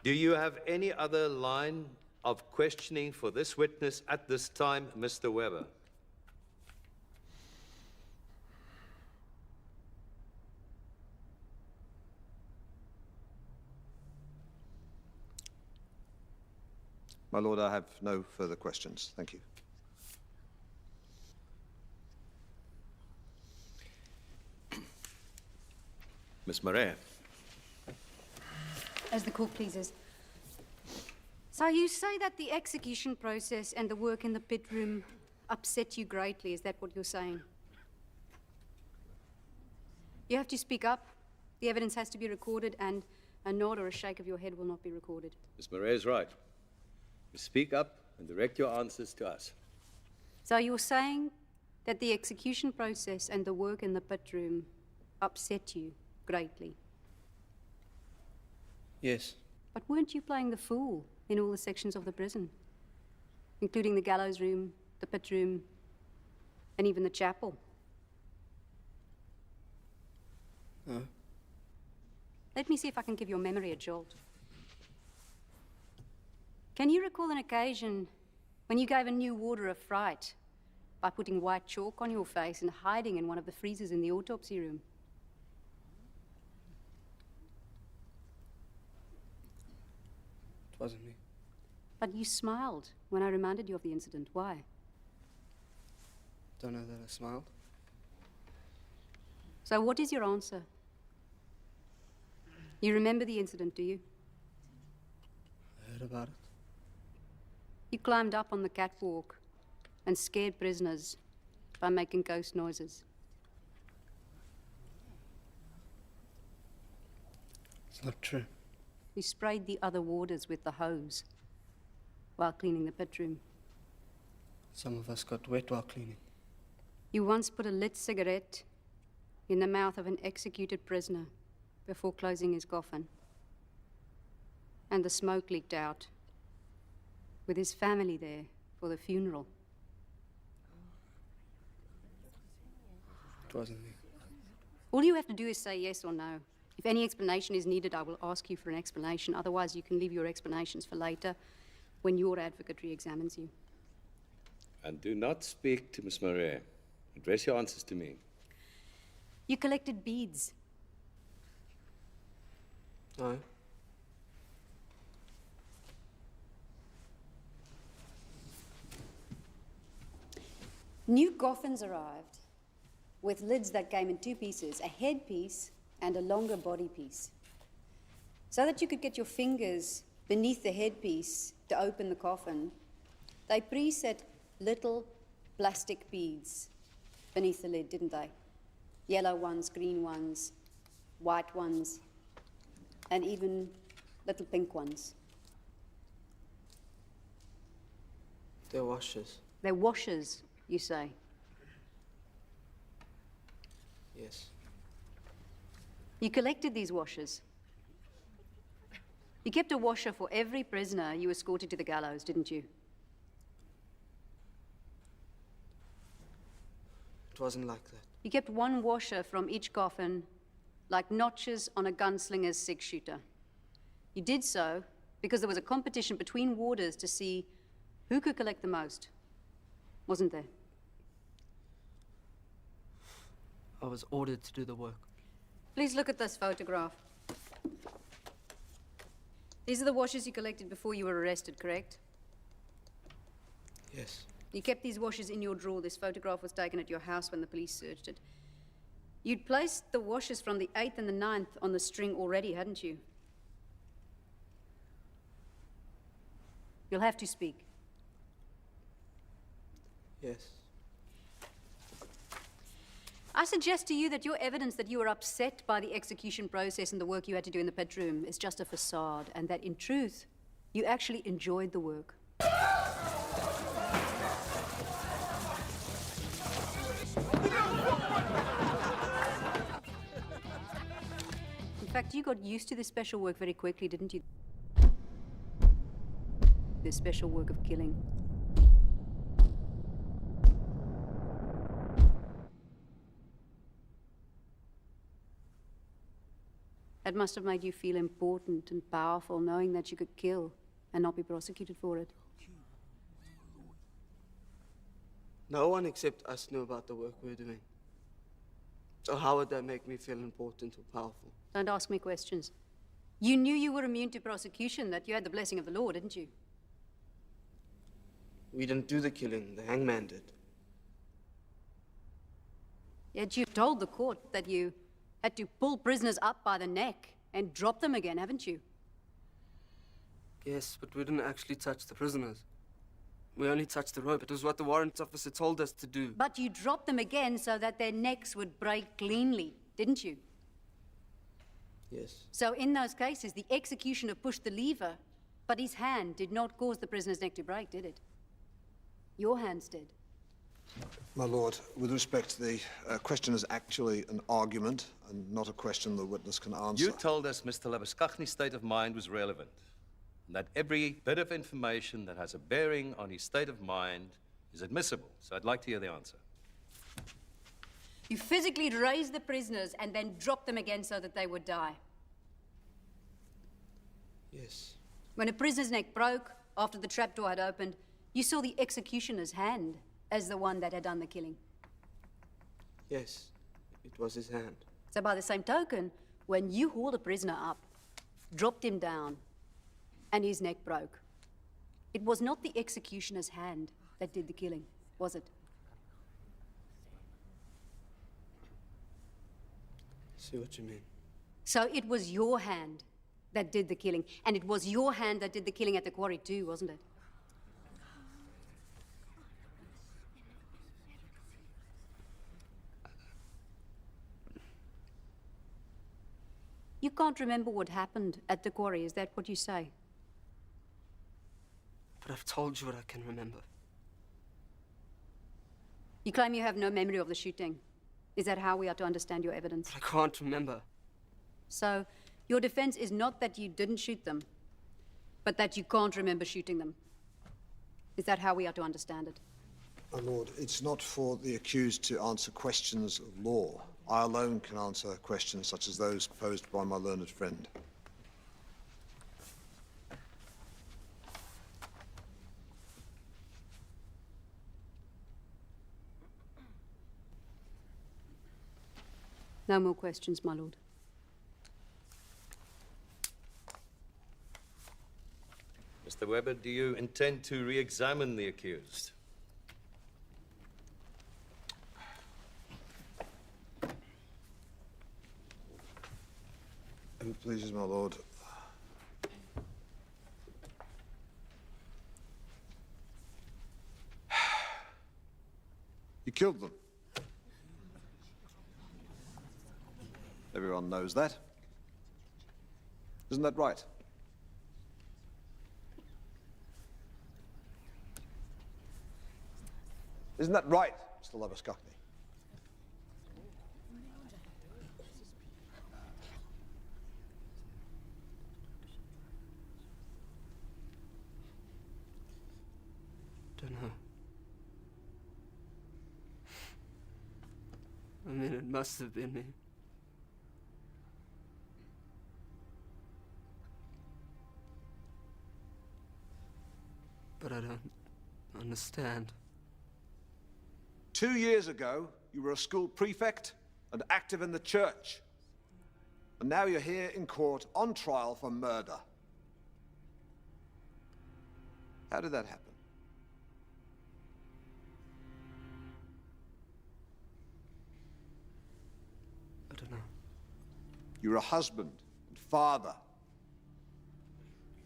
Do you have any other line of questioning for this witness at this time, Mr. Webber? My lord, I have no further questions. Thank you. Miss Murray. As the court pleases. So you say that the execution process and the work in the pit room upset you greatly. Is that what you're saying? You have to speak up. The evidence has to be recorded, and a nod or a shake of your head will not be recorded. Miss Murray is right. You speak up and direct your answers to us. So you're saying that the execution process and the work in the pit room upset you greatly? Yes. But weren't you playing the fool in all the sections of the prison, including the gallows room, the pit room, and even the chapel? No. Let me see if I can give your memory a jolt. Can you recall an occasion when you gave a new warder a fright by putting white chalk on your face and hiding in one of the freezers in the autopsy room? It wasn't me. But you smiled when I reminded you of the incident. Why? Don't know that I smiled. So what is your answer? You remember the incident, do you? I heard about it. You climbed up on the catwalk and scared prisoners by making ghost noises. It's not true. You sprayed the other warders with the hose while cleaning the pit room. Some of us got wet while cleaning. You once put a lit cigarette in the mouth of an executed prisoner before closing his coffin. And the smoke leaked out, with his family there for the funeral. It wasn't me. All you have to do is say yes or no. If any explanation is needed, I will ask you for an explanation. Otherwise, you can leave your explanations for later when your advocate re-examines you. And do not speak to Miss Marais. Address your answers to me. You collected beads. No. New coffins arrived with lids that came in two pieces, a headpiece and a longer body piece, so that you could get your fingers beneath the headpiece to open the coffin. They preset little plastic beads beneath the lid, didn't they? Yellow ones, green ones, white ones, and even little pink ones. They're washers. They're washers, you say? Yes. You collected these washers. You kept a washer for every prisoner you escorted to the gallows, didn't you? It wasn't like that. You kept one washer from each coffin, like notches on a gunslinger's six-shooter. You did so because there was a competition between warders to see who could collect the most, wasn't there? I was ordered to do the work. Please look at this photograph. These are the washers you collected before you were arrested, correct? Yes. You kept these washers in your drawer. This photograph was taken at your house when the police searched it. You'd placed the washers from the 8th and the 9th on the string already, hadn't you? You'll have to speak. Yes. I suggest to you that your evidence that you were upset by the execution process and the work you had to do in the pit room is just a facade, and that in truth, you actually enjoyed the work. In fact, you got used to this special work very quickly, didn't you? This special work of killing. That must have made you feel important and powerful, knowing that you could kill and not be prosecuted for it. No one except us knew about the work we were doing. So how would that make me feel important or powerful? Don't ask me questions. You knew you were immune to prosecution, that you had the blessing of the law, didn't you? We didn't do the killing, the hangman did. Yet you told the court that you had to pull prisoners up by the neck and drop them again, haven't you? Yes, but we didn't actually touch the prisoners. We only touched the rope. It was what the warrant officer told us to do. But you dropped them again so that their necks would break cleanly, didn't you? Yes. So in those cases, the executioner pushed the lever, but his hand did not cause the prisoner's neck to break, did it? Your hands did. My lord, with respect, the question is actually an argument and not a question the witness can answer. You told us Mr. Labuskaghni's state of mind was relevant, and that every bit of information that has a bearing on his state of mind is admissible. So I'd like to hear the answer. You physically raised the prisoners and then dropped them again so that they would die. Yes. When a prisoner's neck broke, after the trapdoor had opened, you saw the executioner's hand as the one that had done the killing. Yes, it was his hand. So by the same token, when you hauled a prisoner up, dropped him down, and his neck broke, it was not the executioner's hand that did the killing, was it? See what you mean. So it was your hand that did the killing, and it was your hand that did the killing at the quarry too, wasn't it? You can't remember what happened at the quarry, is that what you say? But I've told you what I can remember. You claim you have no memory of the shooting. Is that how we are to understand your evidence? But I can't remember. So, your defense is not that you didn't shoot them, but that you can't remember shooting them. Is that how we are to understand it? My lord, it's not for the accused to answer questions of law. I alone can answer questions such as those posed by my learned friend. No more questions, my lord. Mr. Webber, do you intend to re-examine the accused? If it pleases my lord. You killed them. Everyone knows that. Isn't that right? Isn't that right, Mr. Labuskaghni? Don't know. I mean, it must have been me. But I don't understand. 2 years ago, you were a school prefect and active in the church. And now you're here in court on trial for murder. How did that happen? I don't know. You're a husband and father.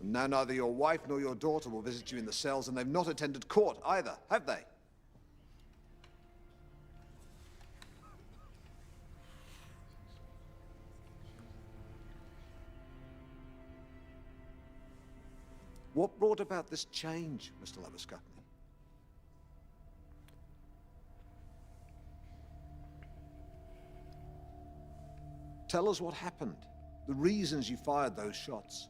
And now neither your wife nor your daughter will visit you in the cells, and they've not attended court either, have they? What brought about this change, Mr. Labuskaghni? Tell us what happened, the reasons you fired those shots.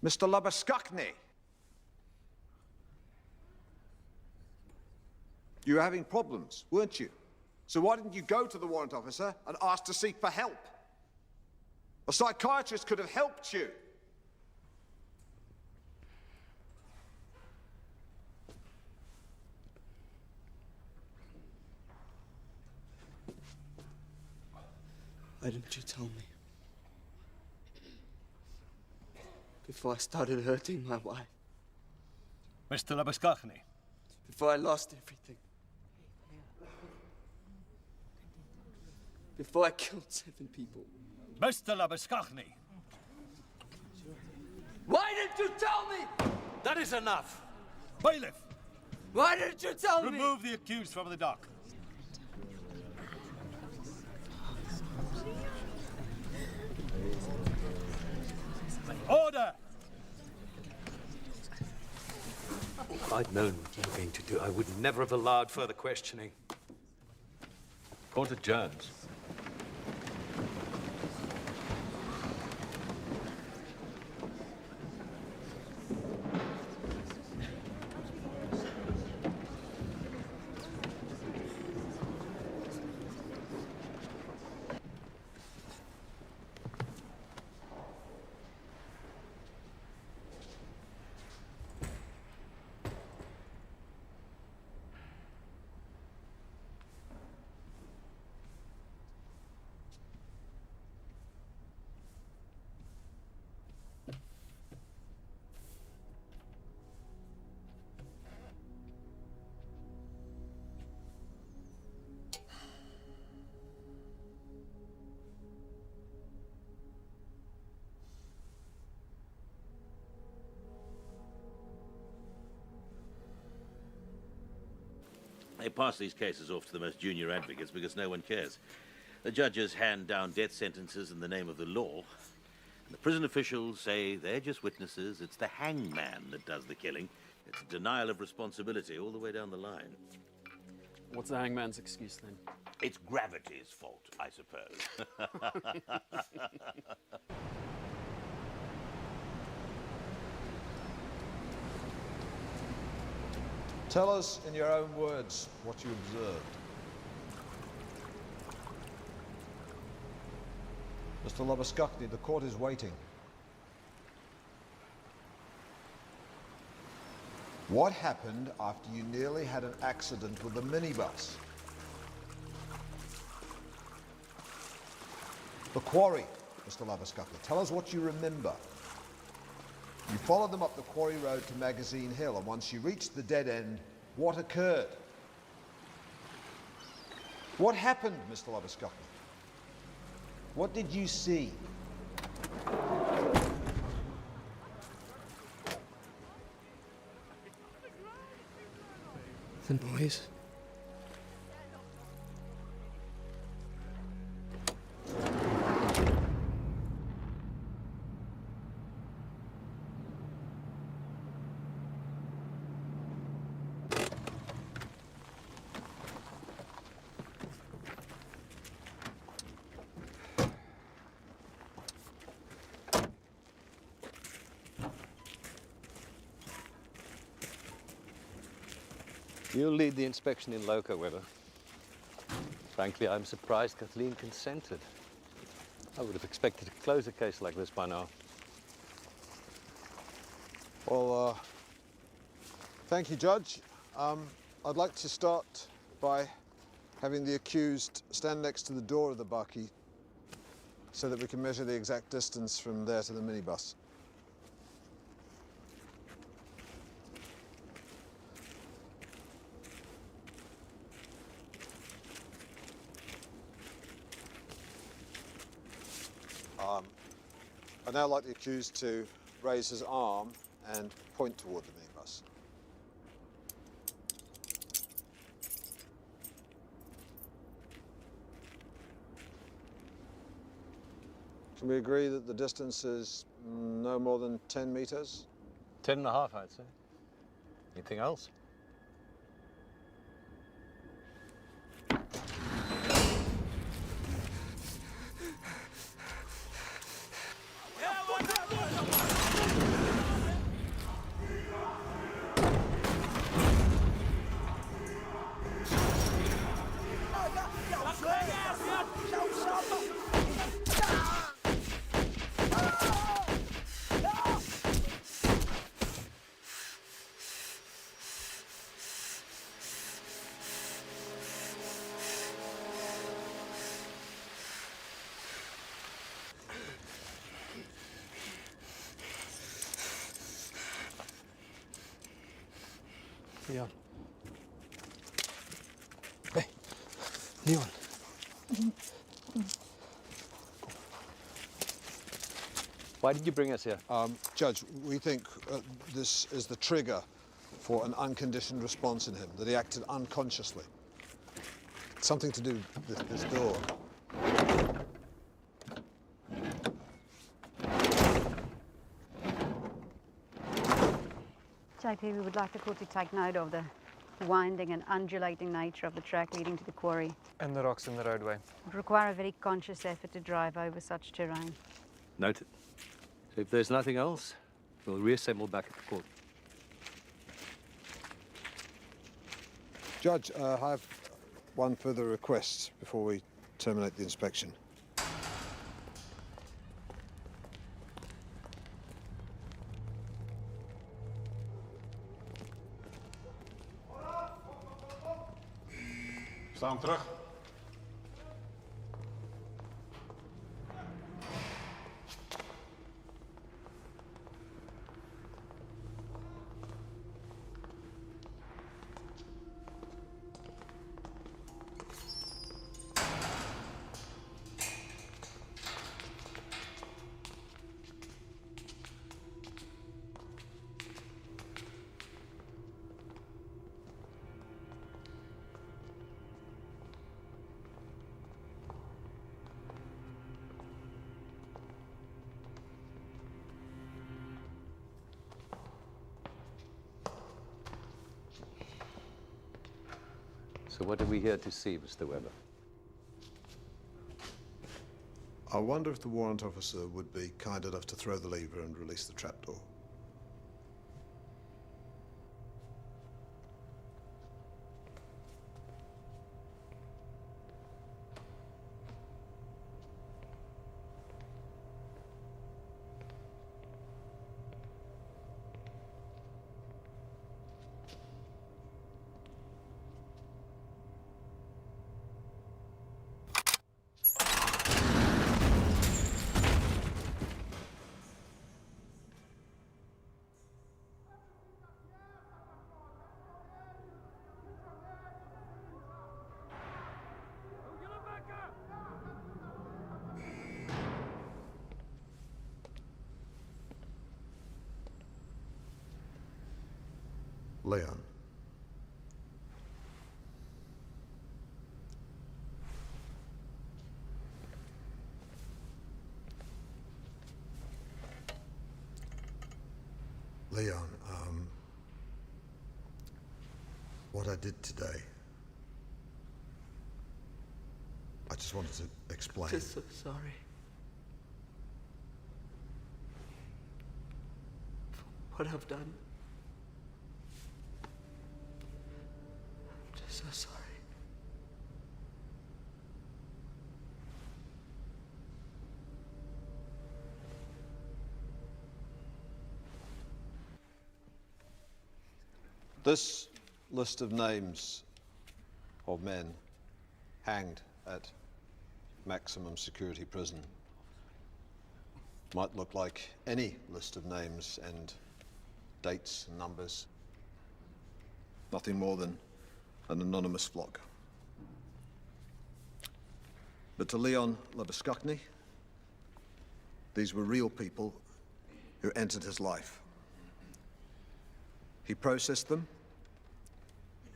Mr. Labuskaghni. You were having problems, weren't you? So why didn't you go to the warrant officer and ask to seek for help? A psychiatrist could have helped you. Why didn't you tell me? Before I started hurting my wife. Mr. Labuskachny. Before I lost everything. Before I killed 7 people. Mr. Labuskachny. Why didn't you tell me? That is enough. Bailiff. Why didn't you tell me? Remove the accused from the dock. Order! If I'd known what you were going to do, I would never have allowed further questioning. Court adjourns. They pass these cases off to the most junior advocates because no one cares. The judges hand down death sentences in the name of the law. And the prison officials say they're just witnesses. It's the hangman that does the killing. It's a denial of responsibility all the way down the line. What's the hangman's excuse then? It's gravity's fault, I suppose. Tell us in your own words what you observed. Mr. Labuskachny, the court is waiting. What happened after you nearly had an accident with the minibus? The quarry, Mr. Labuskachny. Tell us what you remember. You followed them up the quarry road to Magazine Hill, and once you reached the dead end, what occurred? What happened, Mr. Labuskachny? What did you see? The noise. You'll lead the inspection in loco, Weber. Frankly, I'm surprised Kathleen consented. I would have expected to close a case like this by now. Well, thank you, Judge. I'd like to start by having the accused stand next to the door of the bakkie so that we can measure the exact distance from there to the minibus. I'd now like the accused to raise his arm and point toward the minibus. Can we agree that the distance is no more than 10 meters? 10.5, I'd say. Anything else? Leon. Hey, Leon. Why did you bring us here? Judge, we think this is the trigger for an unconditioned response in him, that he acted unconsciously. It's something to do with this door. JP, we would like the court to take note of the winding and undulating nature of the track leading to the quarry. And the rocks in the roadway. It would require a very conscious effort to drive over such terrain. Noted. So if there's nothing else, we'll reassemble back at the court. Judge, I have one further request before we terminate the inspection. Staan terug. So what are we here to see, Mr. Webber? I wonder if the warrant officer would be kind enough to throw the lever and release the trapdoor. Leon. Leon, what I did today, I just wanted to explain. Just so sorry. For what I've done. I'm just so sorry. This list of names of men hanged at maximum security prison might look like any list of names and dates and numbers. Nothing more than an anonymous flock. But to Leon Labuschagne, these were real people who entered his life. He processed them,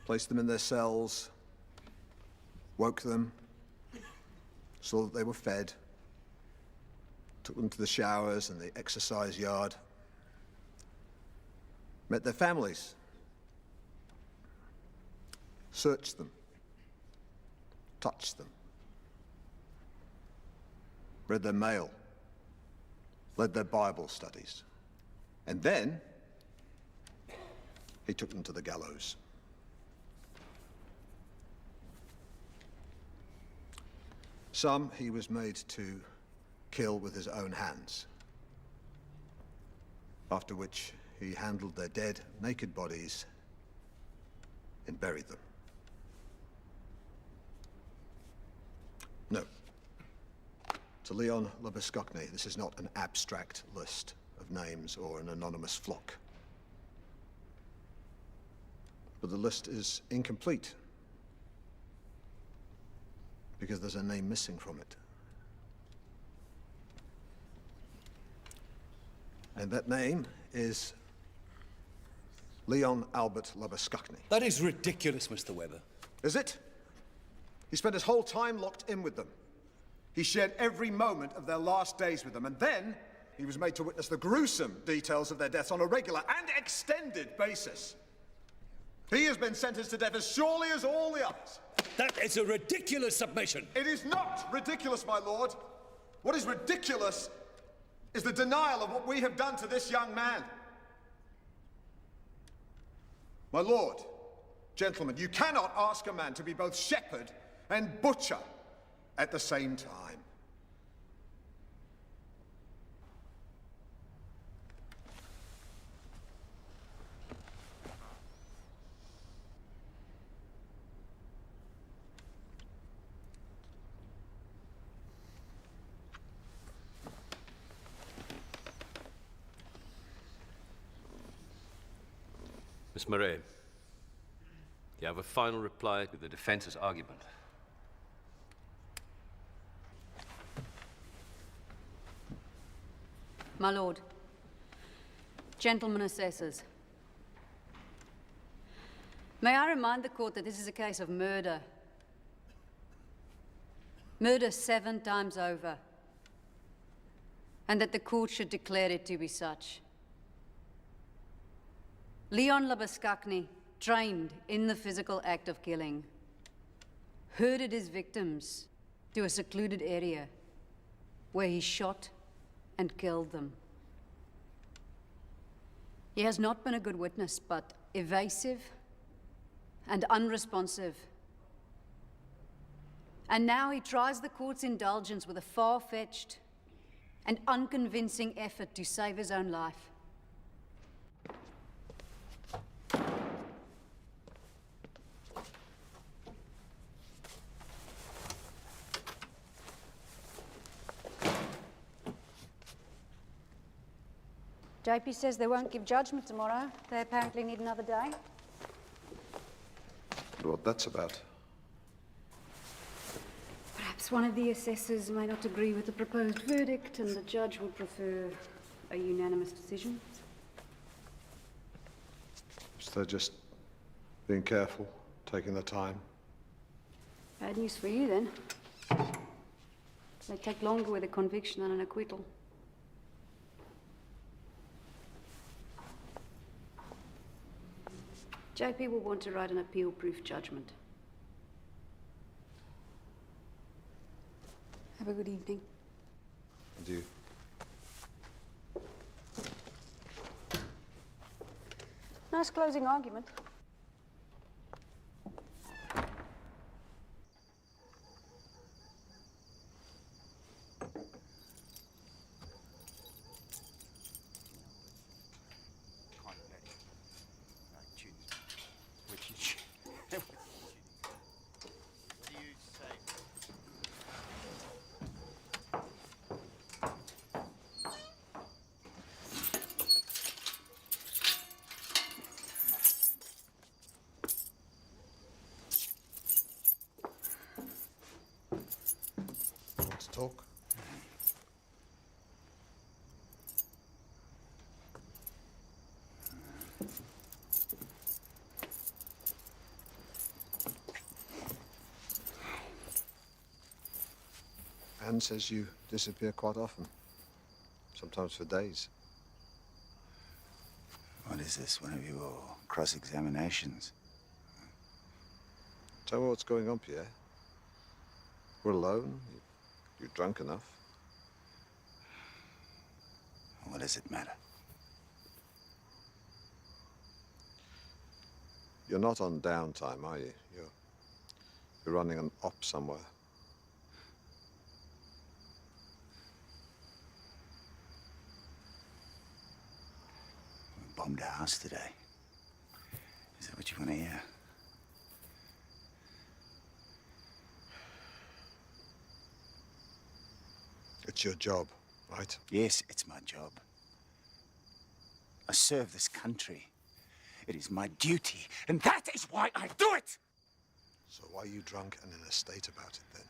placed them in their cells, woke them, saw that they were fed, took them to the showers and the exercise yard, met their families, searched them, touched them, read their mail, led their Bible studies, and then he took them to the gallows. Some he was made to kill with his own hands, after which he handled their dead, naked bodies and buried them. No. To Leon Labuschagne, this is not an abstract list of names or an anonymous flock. But the list is incomplete because there's a name missing from it. And that name is Leon Albert Labuskakny. That is ridiculous, Mr. Webber. Is it? He spent his whole time locked in with them. He shared every moment of their last days with them, and then he was made to witness the gruesome details of their deaths on a regular and extended basis. He has been sentenced to death as surely as all the others. That is a ridiculous submission. It is not ridiculous, my lord. What is ridiculous is the denial of what we have done to this young man. My lord, gentlemen, you cannot ask a man to be both shepherd and butcher at the same time. Miss Murray, you have a final reply to the defense's argument. My lord, gentlemen assessors, may I remind the court that this is a case of murder. Murder 7 times over. And that the court should declare it to be such. Leon Labuskakny, trained in the physical act of killing, herded his victims to a secluded area where he shot and killed them. He has not been a good witness, but evasive and unresponsive. And now he tries the court's indulgence with a far-fetched and unconvincing effort to save his own life. JP says they won't give judgment tomorrow. They apparently need another day. What that's about? Perhaps one of the assessors may not agree with the proposed verdict, and the judge would prefer a unanimous decision. So they're just being careful, taking their time. Bad news for you, then. They take longer with a conviction than an acquittal. JP will want to write an appeal-proof judgment. Have a good evening. And you? Nice closing argument. Talk. Anne says you disappear quite often, sometimes for days. What is this, one of your cross-examinations? Tell me what's going on, Pierre. We're alone. You're drunk enough. What does it matter? You're not on downtime, are you? You're running an op somewhere. We bombed a house today. Is that what you want to hear? It's your job, right? Yes, it's my job. I serve this country. It is my duty, and that is why I do it! So why are you drunk and in a state about it then?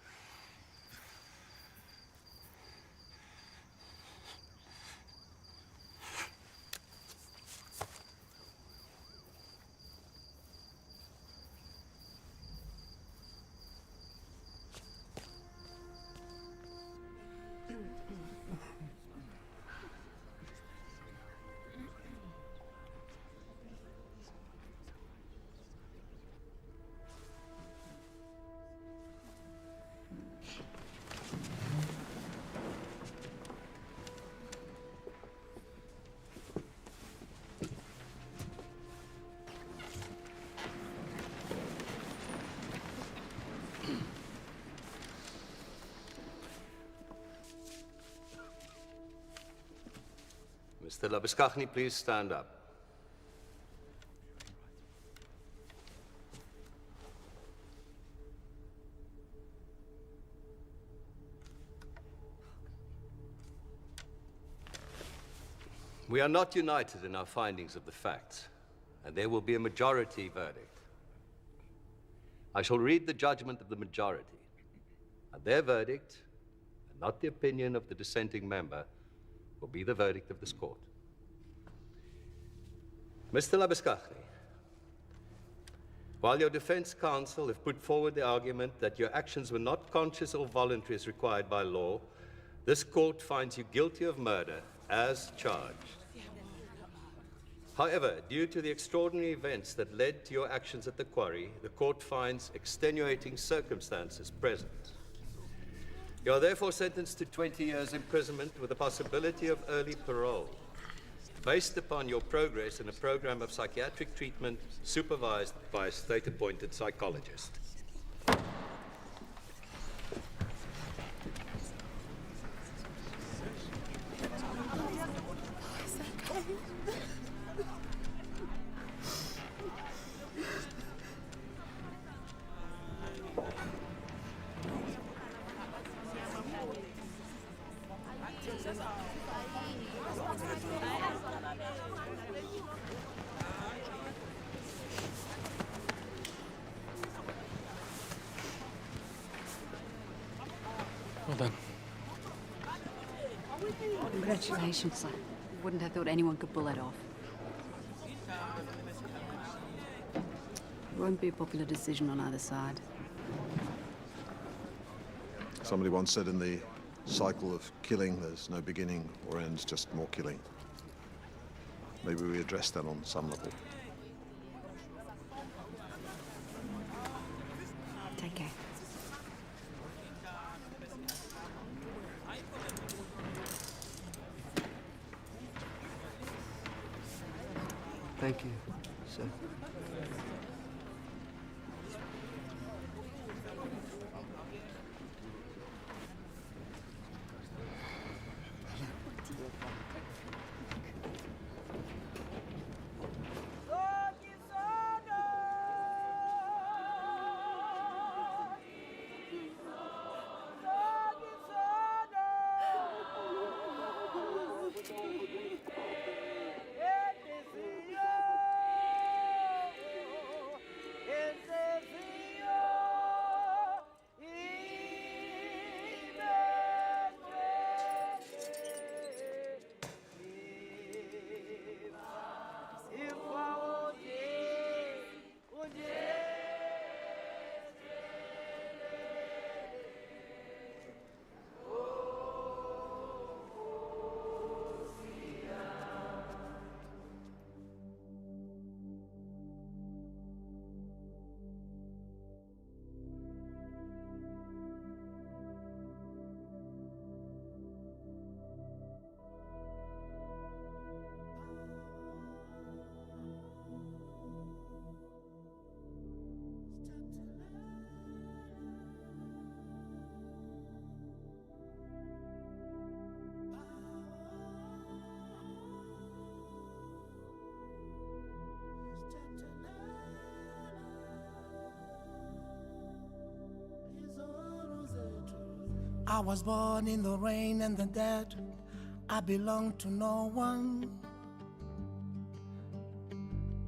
Mr. Labuskaghni, please stand up. We are not united in our findings of the facts, and there will be a majority verdict. I shall read the judgment of the majority, and their verdict, and not the opinion of the dissenting member, will be the verdict of this court. Mr. Labuskaghni, while your defense counsel have put forward the argument that your actions were not conscious or voluntary as required by law, this court finds you guilty of murder as charged. However, due to the extraordinary events that led to your actions at the quarry, the court finds extenuating circumstances present. You are therefore sentenced to 20 years imprisonment with the possibility of early parole, based upon your progress in a program of psychiatric treatment supervised by a state-appointed psychologist. Well done. Congratulations. I wouldn't have thought anyone could pull that off. It won't be a popular decision on either side. Somebody once said in the cycle of killing, there's no beginning or end, just more killing. Maybe we address that on some level. Take care. Thank you, sir. I was born in the rain and the dead. I belong to no one.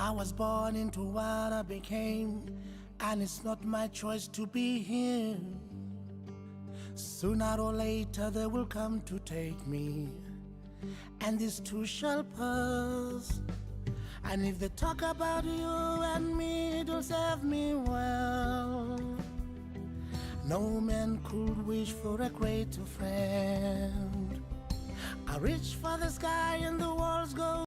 I was born into what I became, and it's not my choice to be here. Sooner or later they will come to take me, and this too shall pass. And if they talk about you and me, it'll serve me well. No man could wish for a greater friend. I reach for the sky and the walls go